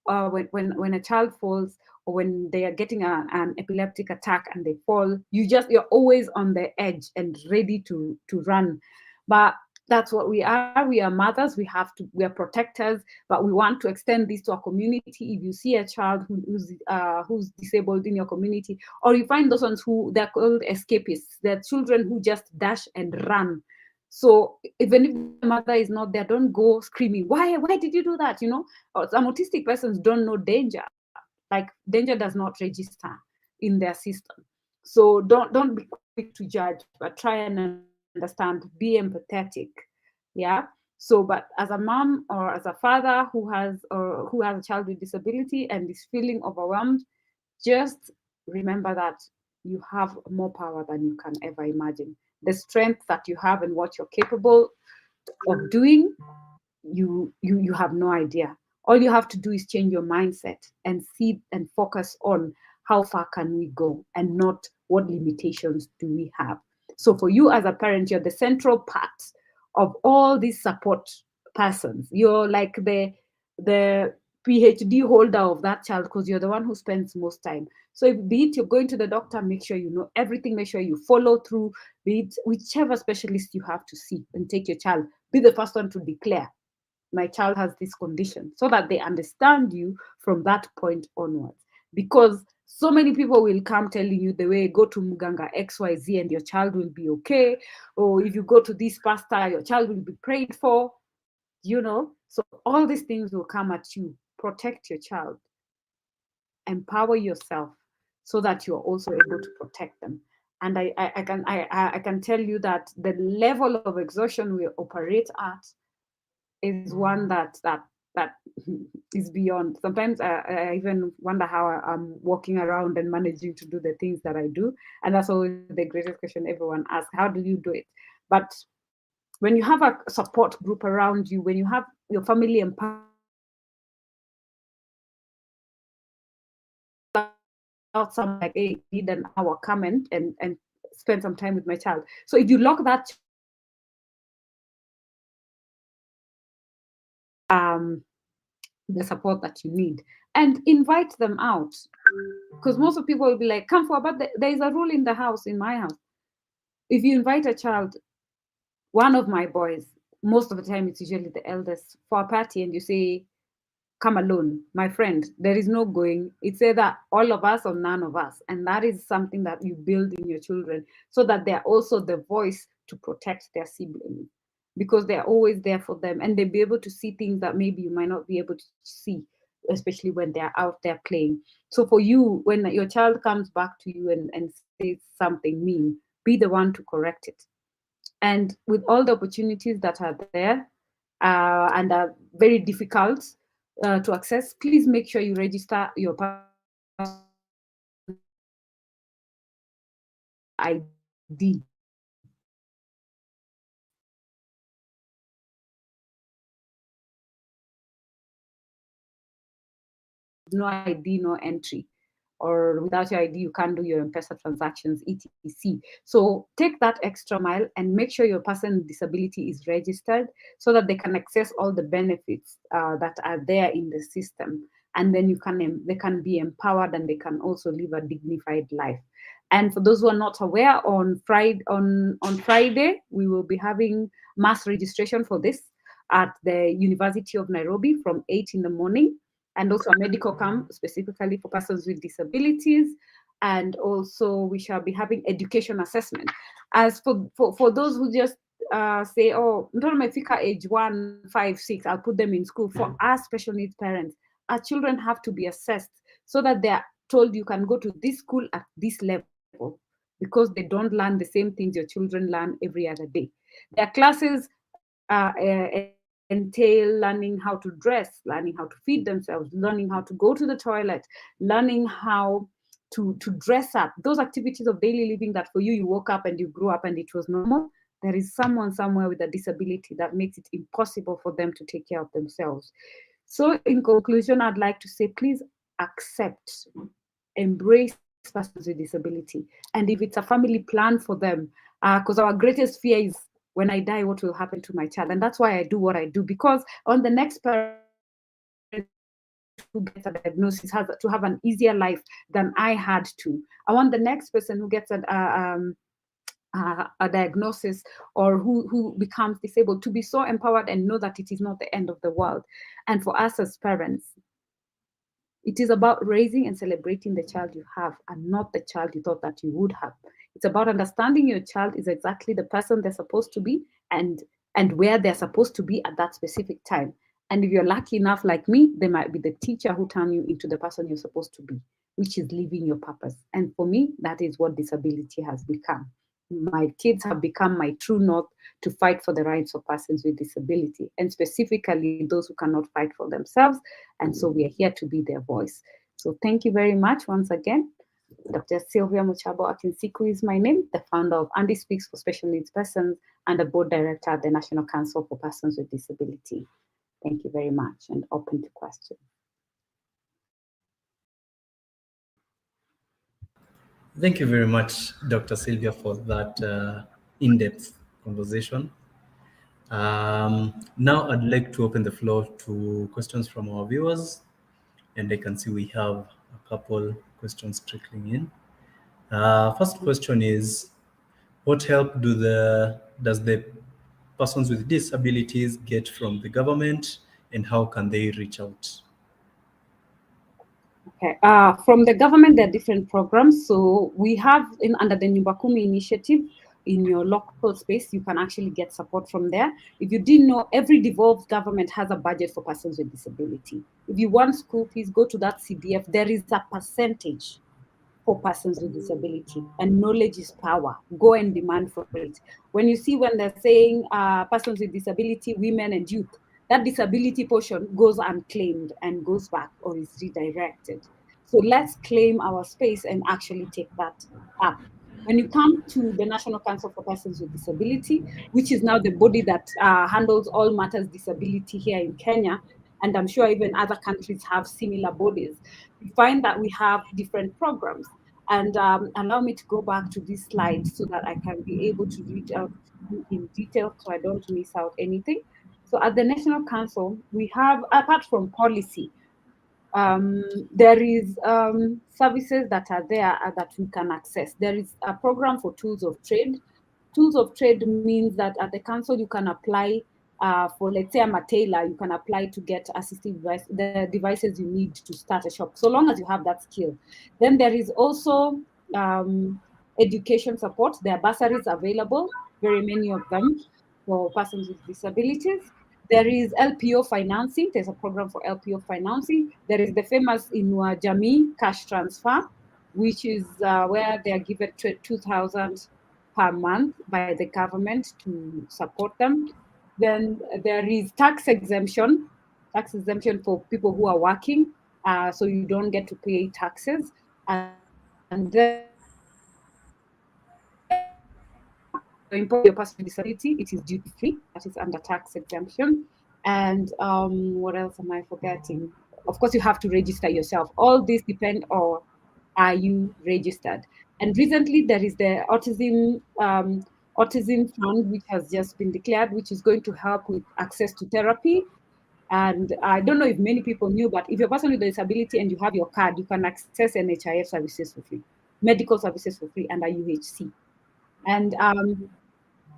[SPEAKER 2] When a child falls, or when they are getting an epileptic attack and they fall, you're always on the edge and ready to run. But that's what we are. We are mothers. We are protectors, but we want to extend this to our community. If you see a child who's disabled in your community, or you find those ones who they're called escapists, they're children who just dash and run. So even if the mother is not there, don't go screaming, why did you do that? Some autistic persons don't know danger. Like, danger does not register in their system. So don't be quick to judge, but try and understand, be empathetic. Yeah. So, but as a mom or as a father who has a child with disability and is feeling overwhelmed, just remember that you have more power than you can ever imagine. The strength that you have and what you're capable of doing, you have no idea. All you have to do is change your mindset and see and focus on how far can we go, and not what limitations do we have. So for you as a parent, you're the central part of all these support persons. You're like the PhD holder of that child, because you're the one who spends most time. So if, be it you're going to the doctor, make sure you know everything, make sure you follow through, be it whichever specialist you have to see, and take your child. Be the first one to declare, my child has this condition, so that they understand you from that point onwards. Because so many people will come telling you the way, go to Muganga XYZ and your child will be okay. Or if you go to this pastor, your child will be prayed for. So all these things will come at you. Protect your child. Empower yourself so that you're also able to protect them. And I can tell you that the level of exhaustion we operate at is one that is beyond. Sometimes I even wonder how I'm walking around and managing to do the things that I do. And that's always the greatest question everyone asks: how do you do it? But when you have a support group around you, when you have your family empowered, out some like, hey, need an hour, come and spend some time with my child. So if you lock that the support that you need and invite them out, because most of people will be like, come for, but there is a rule in the house, in my house. If you invite a child, one of my boys, most of the time it's usually the eldest, for a party, and you say, come alone, my friend, there is no going. It's either all of us or none of us. And that is something that you build in your children so that they're also the voice to protect their siblings, because they're always there for them and they'll be able to see things that maybe you might not be able to see, especially when they're out there playing. So for you, when your child comes back to you and says something mean, be the one to correct it. And with all the opportunities that are there and are very difficult to access, please make sure you register your ID. No ID, no entry. Or without your ID, you can't do your M-Pesa transactions, etc. So take that extra mile and make sure your person with disability is registered so that they can access all the benefits that are there in the system. And then they can be empowered and they can also live a dignified life. And for those who are not aware, on Friday, we will be having mass registration for this at the University of Nairobi from 8 in the morning, and also a medical camp specifically for persons with disabilities. And also we shall be having education assessment. As for those who just say, oh, mefika age 1, 5, 6, I'll put them in school. For our special needs parents, our children have to be assessed so that they're told you can go to this school at this level, because they don't learn the same things your children learn every other day. Their classes entail learning how to dress, learning how to feed themselves, learning how to go to the toilet, learning how to dress up. Those activities of daily living that for you, you woke up and you grew up and it was normal. There is someone somewhere with a disability that makes it impossible for them to take care of themselves. So in conclusion, I'd like to say, please accept, embrace persons with disability. And if it's a family, plan for them. Because our greatest fear is, when I die, what will happen to my child? And that's why I do what I do, because on the next parent who gets a diagnosis has to have an easier life than I had to. I want the next person who gets a diagnosis or who becomes disabled to be so empowered and know that it is not the end of the world. And for us as parents, it is about raising and celebrating the child you have and not the child you thought that you would have. It's about understanding your child is exactly the person they're supposed to be and where they're supposed to be at that specific time. And if you're lucky enough, like me, they might be the teacher who turn you into the person you're supposed to be, which is living your purpose. And for me, that is what disability has become. My kids have become my true north to fight for the rights of persons with disability, and specifically those who cannot fight for themselves. And so we are here to be their voice. So thank you very much once again. Dr. Sylvia Muchabo Akinsiku is my name, the founder of Andy Speaks for Special Needs Persons and the board director at the National Council for Persons with Disability. Thank you very much, and open to questions.
[SPEAKER 1] Thank you very much, Dr. Sylvia, for that in-depth conversation. Now I'd like to open the floor to questions from our viewers, and I can see we have a couple questions trickling in. First question is, what help does the persons with disabilities get from the government, and how can they reach out?
[SPEAKER 2] Okay. From the government, there are different programs. So we have under the Nyumba Kumi initiative, in your local space, you can actually get support from there. If you didn't know, every devolved government has a budget for persons with disability. If you want school fees, go to that CDF. There is a percentage for persons with disability, and knowledge is power. Go and demand for it. When they're saying persons with disability, women and youth, that disability portion goes unclaimed and goes back or is redirected. So let's claim our space and actually take that up. When you come to the National Council for Persons with Disability, which is now the body that handles all matters disability here in Kenya, and I'm sure even other countries have similar bodies, we find that we have different programs. And allow me to go back to this slide so that I can be able to read out in detail so I don't miss out anything. So at the National Council, we have, apart from policy, there is services that are there that we can access. There is a program for tools of trade. Tools of trade means that at the council you can apply for, let's say I'm a tailor, you can apply to get assistive device, the devices you need to start a shop, so long as you have that skill. Then there is also education support. There are bursaries available, very many of them, for persons with disabilities. There is LPO financing. There's a program for LPO financing. There is the famous Inua Jamii cash transfer, which is where they are given 2,000 per month by the government to support them. Then there is tax exemption for people who are working, so you don't get to pay taxes. And then import your person with disability, it is duty free, that is under tax exemption. And what else am I forgetting? Of course, you have to register yourself. All these depend on, are you registered? And recently there is the autism fund, which has just been declared, which is going to help with access to therapy. And I don't know if many people knew, but if you're a person with a disability and you have your card, you can access NHIF services for free, medical services for free under UHC. And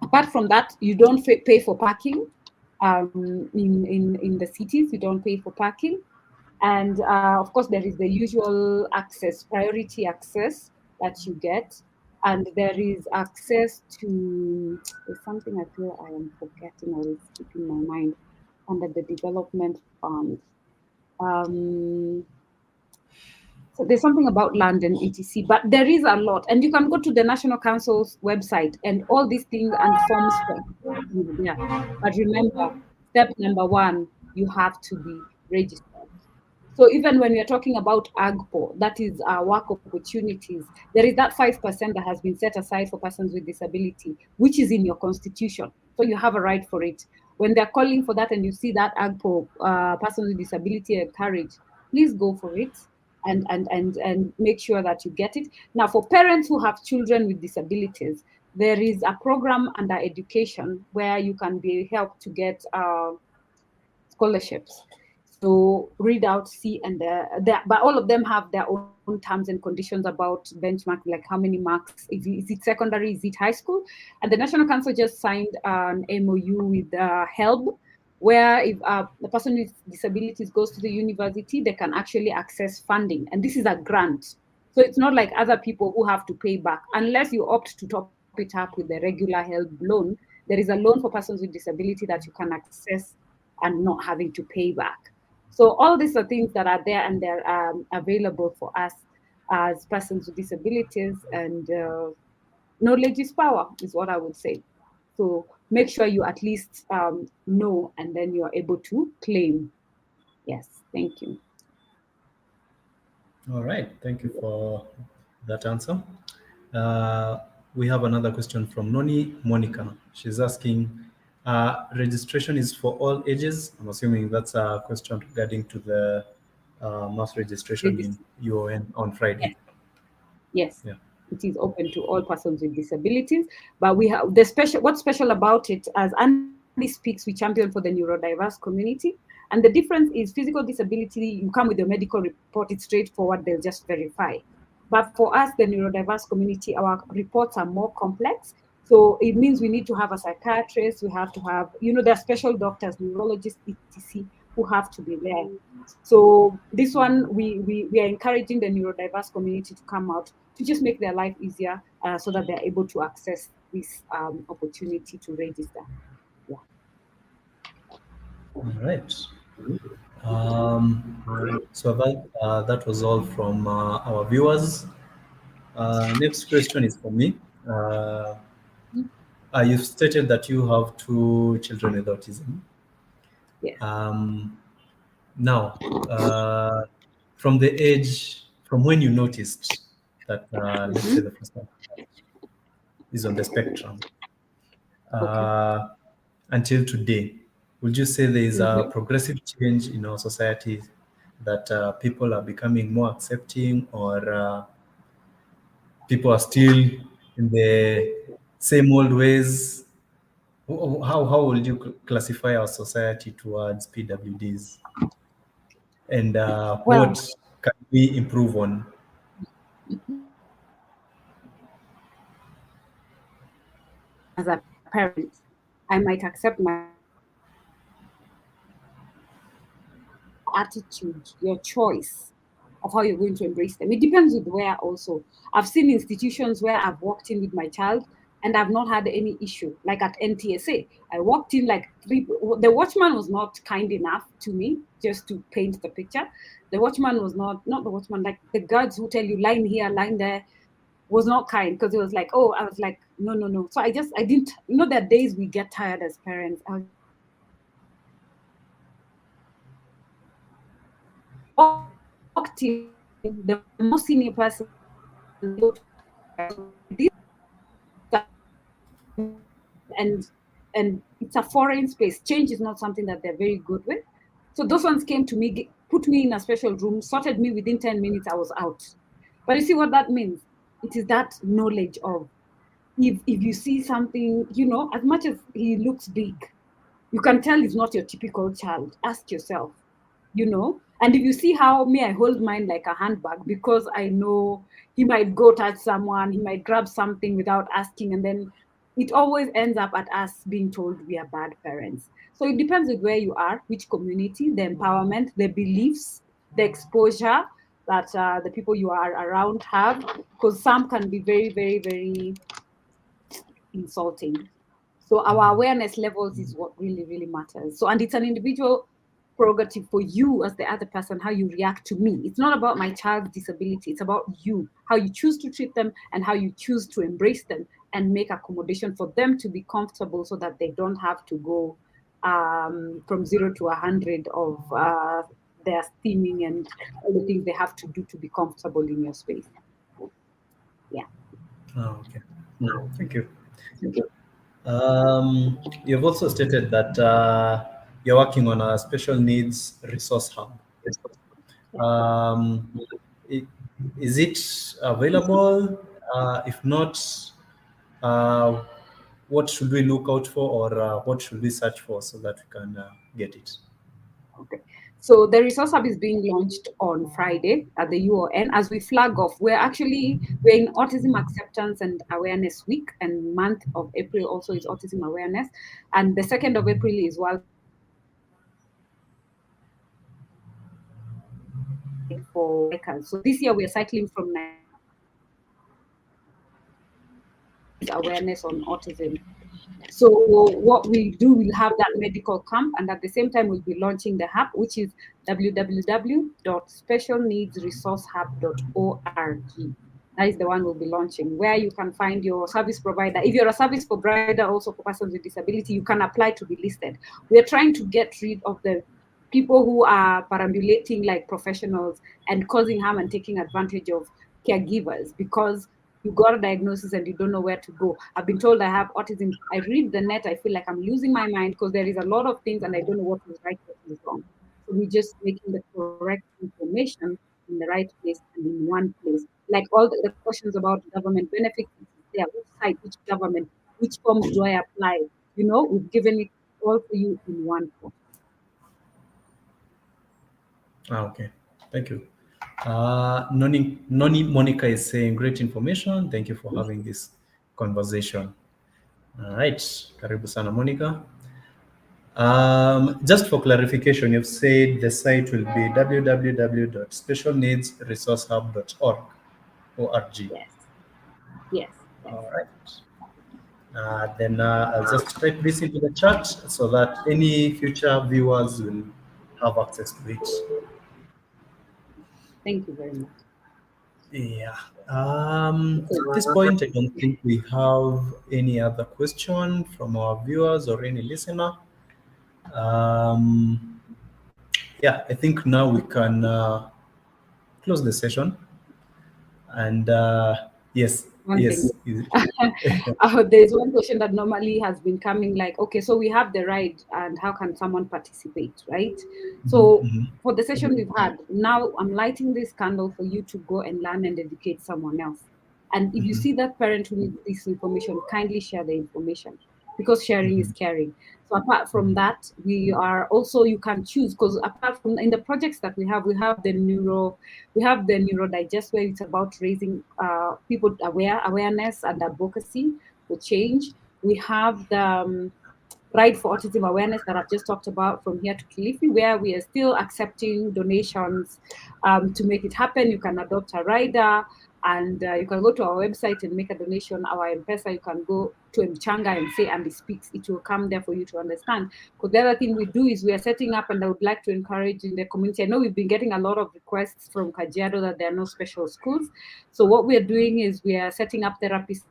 [SPEAKER 2] apart from that, you don't pay for parking in the cities. You don't pay for parking. And of course, there is the usual access, priority access that you get. And there is access to, there's something I feel I am forgetting or it's keeping my mind, under the development fund. So there's something about land and etc. But there is a lot. And you can go to the National Council's website and all these things and forms for yeah. But remember, step number one, you have to be registered. So even when we are talking about AGPO, that is work opportunities, there is that 5% that has been set aside for persons with disability, which is in your constitution. So you have a right for it. When they're calling for that and you see that AGPO, persons with disability encouraged, please go for it and make sure that you get it. Now, for parents who have children with disabilities, there is a program under education where you can be helped to get scholarships. So read out, see, and but all of them have their own terms and conditions about benchmark, like how many marks, is it secondary, is it high school? And the National Council just signed an MOU with HELB, where if the person with disabilities goes to the university, they can actually access funding. And this is a grant. So it's not like other people who have to pay back, unless you opt to top it up with the regular HELB loan. There is a loan for persons with disability that you can access and not having to pay back. So all these are things that are there and they're available for us as persons with disabilities, and knowledge is power is what I would say. So make sure you at least know, and then you're able to claim. Yes, thank you.
[SPEAKER 1] All right, thank you for that answer. We have another question from Noni Monica. She's asking, registration is for all ages? I'm assuming that's a question regarding to the mass registration in UON on Friday.
[SPEAKER 2] Yes.
[SPEAKER 1] Yeah.
[SPEAKER 2] It is open to all persons with disabilities, but we have what's special about it, as Andy speaks, we champion for the neurodiverse community. And the difference is physical disability, you come with your medical report, it's straightforward, they'll just verify. But for us, the neurodiverse community, our reports are more complex. So it means we need to have a psychiatrist, we have to have, there are special doctors, neurologists, etc., who have to be there. So this one, we are encouraging the neurodiverse community to come out to just make their life easier, so that they're able to access this opportunity to register. Yeah.
[SPEAKER 1] All right. So that was all from our viewers. Next question is for me. You've stated that you have 2 children with autism.
[SPEAKER 2] Yes.
[SPEAKER 1] Now, from when you noticed that, let's say the first time, is on the spectrum.
[SPEAKER 2] Okay.
[SPEAKER 1] Until today, would you say there is a
[SPEAKER 2] Mhm.
[SPEAKER 1] progressive change in our society that people are becoming more accepting, or people are still in the same old ways? How would you classify our society towards PWDs, and
[SPEAKER 2] Well,
[SPEAKER 1] what can we improve on?
[SPEAKER 2] as a parent, I might accept my attitude, your choice of how you're going to embrace them. It depends with where also. I've seen institutions where I've walked in with my child and I've not had any issue. Like at NTSA, I walked in like the watchman was not kind enough to me, just to paint the picture. The watchman was not the watchman, like the guards who tell you line here, line there, was not kind, because it was like, oh, I was like, no, no, no. So I didn't, there are days we get tired as parents. I walked in, the most senior person, and it's a foreign space. Change is not something that they're very good with. So those ones came to me, put me in a special room, sorted me within 10 minutes, I was out. But you see what that means? It is that knowledge of, if you see something, as much as he looks big, you can tell he's not your typical child. Ask yourself, And if you see how me, I hold mine like a handbag, because I know he might go touch someone, he might grab something without asking, and then it always ends up at us being told we are bad parents. So it depends with where you are, which community, the empowerment, the beliefs, the exposure that the people you are around have, because some can be very, very, very insulting. So our awareness levels is what really, really matters. So, and it's an individual prerogative for you as the other person, how you react to me. It's not about my child's disability. It's about you, how you choose to treat them and how you choose to embrace them and make accommodation for them to be comfortable, so that they don't have to go from 0 to 100 of their steaming and all the things they have to do to be comfortable in your space. Yeah.
[SPEAKER 1] Oh, okay. Thank you. You've also stated that you're working on a special needs resource hub. Um, i- is it available? If not, uh, what should we look out for, or what should we search for so that we can get it?
[SPEAKER 2] Okay. So the resource hub is being launched on Friday at the UON. As we flag off, we're in Autism Acceptance and Awareness Week, and month of April also is Autism Awareness, and the 2nd of April is World for Bikers. So this year we are cycling from awareness on autism. So what we do, we'll have that medical camp, and at the same time we'll be launching the hub, which is www.specialneedsresourcehub.org. That is the one we'll be launching, where you can find your service provider. If you're a service provider also for persons with disability, you can apply to be listed. We are trying to get rid of the people who are perambulating like professionals and causing harm and taking advantage of caregivers, because you got a diagnosis and you don't know where to go. I've been told I have autism. I read the net, I feel like I'm losing my mind, because there is a lot of things and I don't know what is right, what is wrong. So we're just making the correct information in the right place and in one place. Like all the questions about government benefits, there, which side, which government, which forms do I apply? We've given it all for you in one form.
[SPEAKER 1] Okay, thank you. Noni Monica is saying great information. Thank you for having this conversation. All right, karibu sana Monica. Just for clarification, you've said the site will be www.specialneedsresourcehub.org. O-R-G.
[SPEAKER 2] Yes, yes, yes.
[SPEAKER 1] All right. Then I'll just type this into the chat so that any future viewers will have access to it.
[SPEAKER 2] Thank you very much.
[SPEAKER 1] Yeah. At this point, I don't think we have any other question from our viewers or any listener. Um, yeah, I think now we can close the session. And yes,
[SPEAKER 2] one
[SPEAKER 1] Yes.
[SPEAKER 2] thing. There's one question that normally has been coming like, okay, so we have the ride and how can someone participate, right? So for the session we've had, now I'm lighting this candle for you to go and learn and educate someone else. And if you see that parent who needs this information, kindly share the information, because sharing is caring. So apart from that, we are also, you can choose, because apart from in the projects that we have the neurodigest, where it's about raising people awareness and advocacy for change. We have the Ride for Autism Awareness that I've just talked about, from here to Kilifi, where we are still accepting donations to make it happen. You can adopt a rider, and you can go to our website and make a donation. Our M-Pesa, you can go to Mchanga and say Andy Speaks. It will come there for you to understand. Because the other thing we do is we are setting up, and I would like to encourage in the community. I know we've been getting a lot of requests from Kajiado that there are no special schools. So what we are doing is we are setting up therapists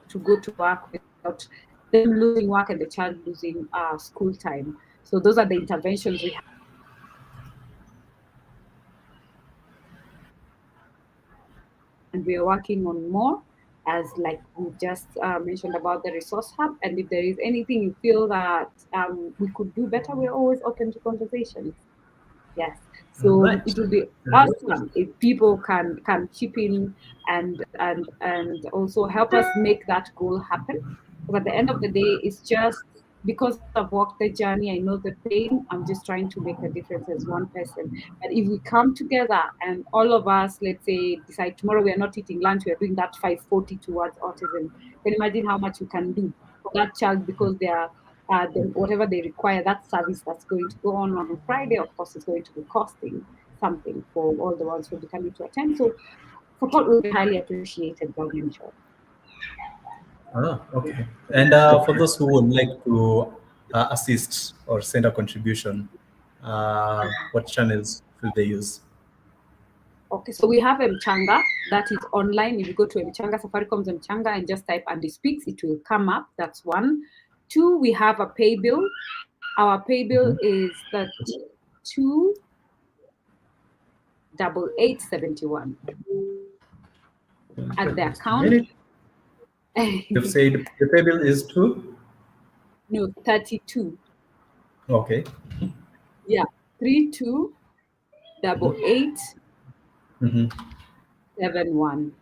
[SPEAKER 2] to go to work without them losing work and the child losing school time. So those are the interventions we have. And we are working on more, as like we just mentioned about the resource hub. And if there is anything you feel that we could do better, we're always open to conversations. Yes.
[SPEAKER 1] All
[SPEAKER 2] So
[SPEAKER 1] right.
[SPEAKER 2] it will be awesome if people can chip in and also help us make that goal happen. Because at the end of the day, it's just because I've walked the journey, I know the pain. I'm just trying to make a difference as one person. But if we come together and all of us, let's say, decide tomorrow we are not eating lunch, we are doing that 540 towards autism. Can you imagine how much you can do for that child, because they are whatever they require, that service that's going to go on Friday, of course, is going to be costing something for all the ones who will be coming to attend. So support will be highly appreciated, by in short.
[SPEAKER 1] Okay. And for those who would like to assist or send a contribution, what channels should they use?
[SPEAKER 2] Okay, so we have Mchanga that is online. If you go to Mchanga, Safaricom's Mchanga, and just type Andy Speaks, it will come up. That's one. Two, we have a pay bill. Our pay bill is 328871 at the account.
[SPEAKER 1] You've said the pay bill is 2?
[SPEAKER 2] No, 32.
[SPEAKER 1] Okay.
[SPEAKER 2] Yeah, 328871.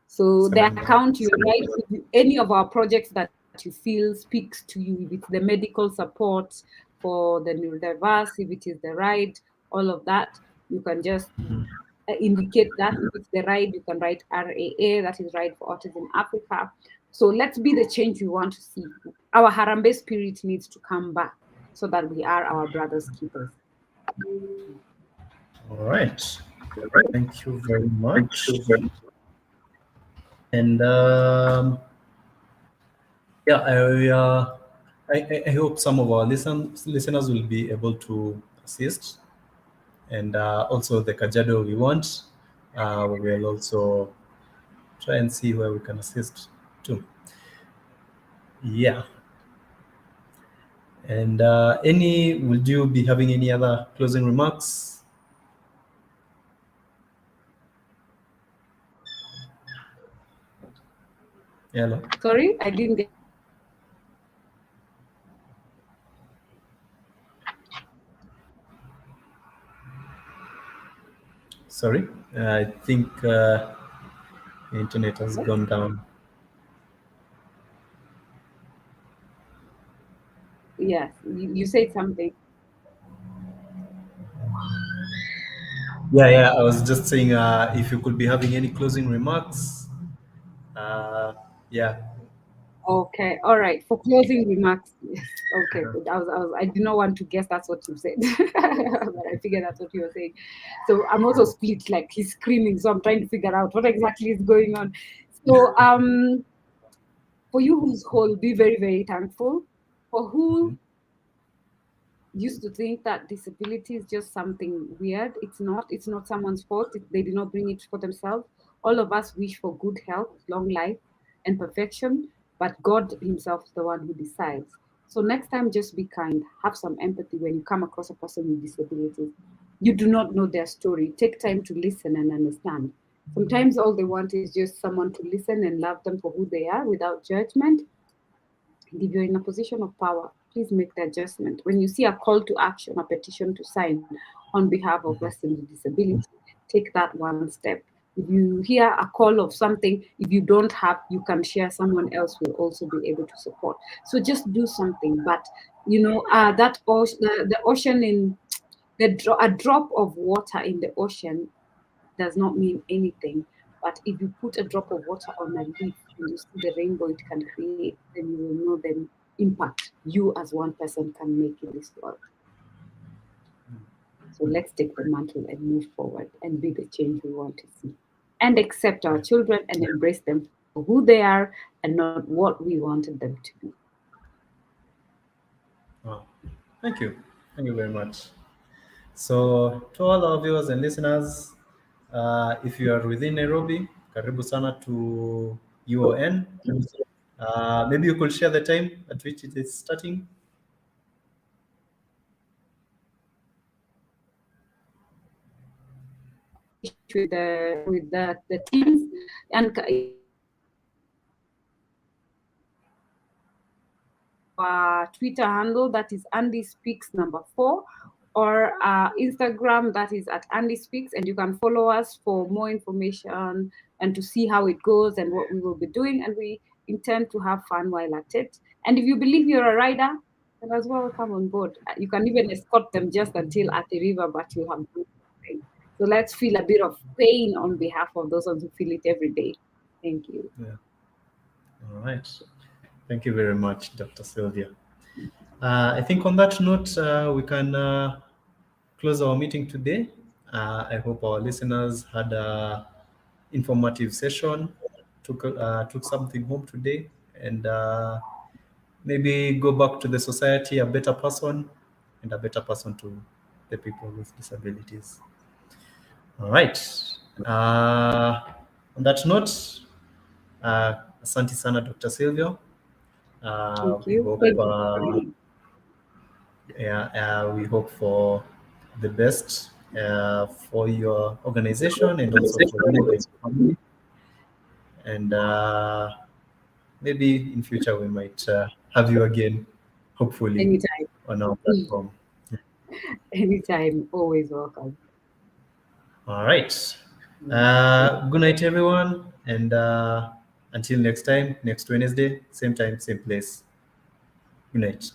[SPEAKER 2] So the account, you write any of our projects that you feel speaks to you, if it's the medical support for the neurodiverse, if it is the ride, all of that, you can just indicate that. If it's the ride, you can write RAA, that is Ride for Autism Africa. So let's be the change we want to see. Our Harambee spirit needs to come back so that we are our brothers' keepers.
[SPEAKER 1] All right. Thank you very much. And yeah, I hope some of our listeners will be able to assist. And also the Kajiado we want, we will also try and see where we can assist too. Yeah. And would you be having any other closing remarks? Hello.
[SPEAKER 2] Sorry, I didn't get.
[SPEAKER 1] Sorry, I think the internet has gone down.
[SPEAKER 2] Yes, you said something.
[SPEAKER 1] Yeah. I was just saying if you could be having any closing remarks. Yeah.
[SPEAKER 2] Okay, all right. For closing remarks, yes. Okay, good. I did not want to guess that's what you said, but I figured that's what you were saying. So I'm also split, like he's screaming, so I'm trying to figure out what exactly is going on. So for you who's whole, be very, very thankful. For who used to think that disability is just something weird, it's not someone's fault. They did not bring it for themselves. All of us wish for good health, long life, and perfection, but God himself is the one who decides. So next time, just be kind, have some empathy when you come across a person with disabilities. you do not know their story. Take time to listen and understand. Sometimes all they want is just someone to listen and love them for who they are without judgment. And if you're in a position of power, please make the adjustment. When you see a call to action, a petition to sign on behalf of persons with disability, take that one step. If you hear a call of something, if you don't have, you can share. Someone else will also be able to support. So just do something. But that ocean, the ocean in a drop of water in the ocean does not mean anything. But if you put a drop of water on a leaf and you see the rainbow it can create, then you will know the impact you as one person can make in this world. So let's take the mantle and move forward and be the change we want to see. And accept our children and embrace them for who they are and not what we wanted them to be.
[SPEAKER 1] Oh, thank you. Thank you very much. So to all our viewers and listeners, if you are within Nairobi, karibu sana to UON. Maybe you could share the time at which it is starting.
[SPEAKER 2] With the teams and Twitter handle, that is Andy Speaks #4, or Instagram, that is at Andy Speaks, and you can follow us for more information and to see how it goes and what we will be doing. And we intend to have fun while at it. And if you believe you're a rider, then as well come on board. You can even escort them just until at the river, but you have good pain. So let's feel a bit of pain on behalf of those who feel it every day. Thank you.
[SPEAKER 1] Yeah. All right. Thank you very much, Dr. Sylvia. I think on that note, we can close our meeting today. I hope our listeners had an informative session, took something home today, and maybe go back to the society a better person and a better person to the people with disabilities. All right. On that note, asante sana, Dr. Silvio.
[SPEAKER 2] Thank
[SPEAKER 1] We
[SPEAKER 2] you.
[SPEAKER 1] hope,
[SPEAKER 2] Thank you.
[SPEAKER 1] we hope for the best for your organization and also for you as a family. And maybe in future we might have you again, hopefully,
[SPEAKER 2] Anytime.
[SPEAKER 1] on our platform.
[SPEAKER 2] Anytime. Always welcome.
[SPEAKER 1] All right. Good night, everyone. And until next time, next Wednesday, same time, same place. Good night.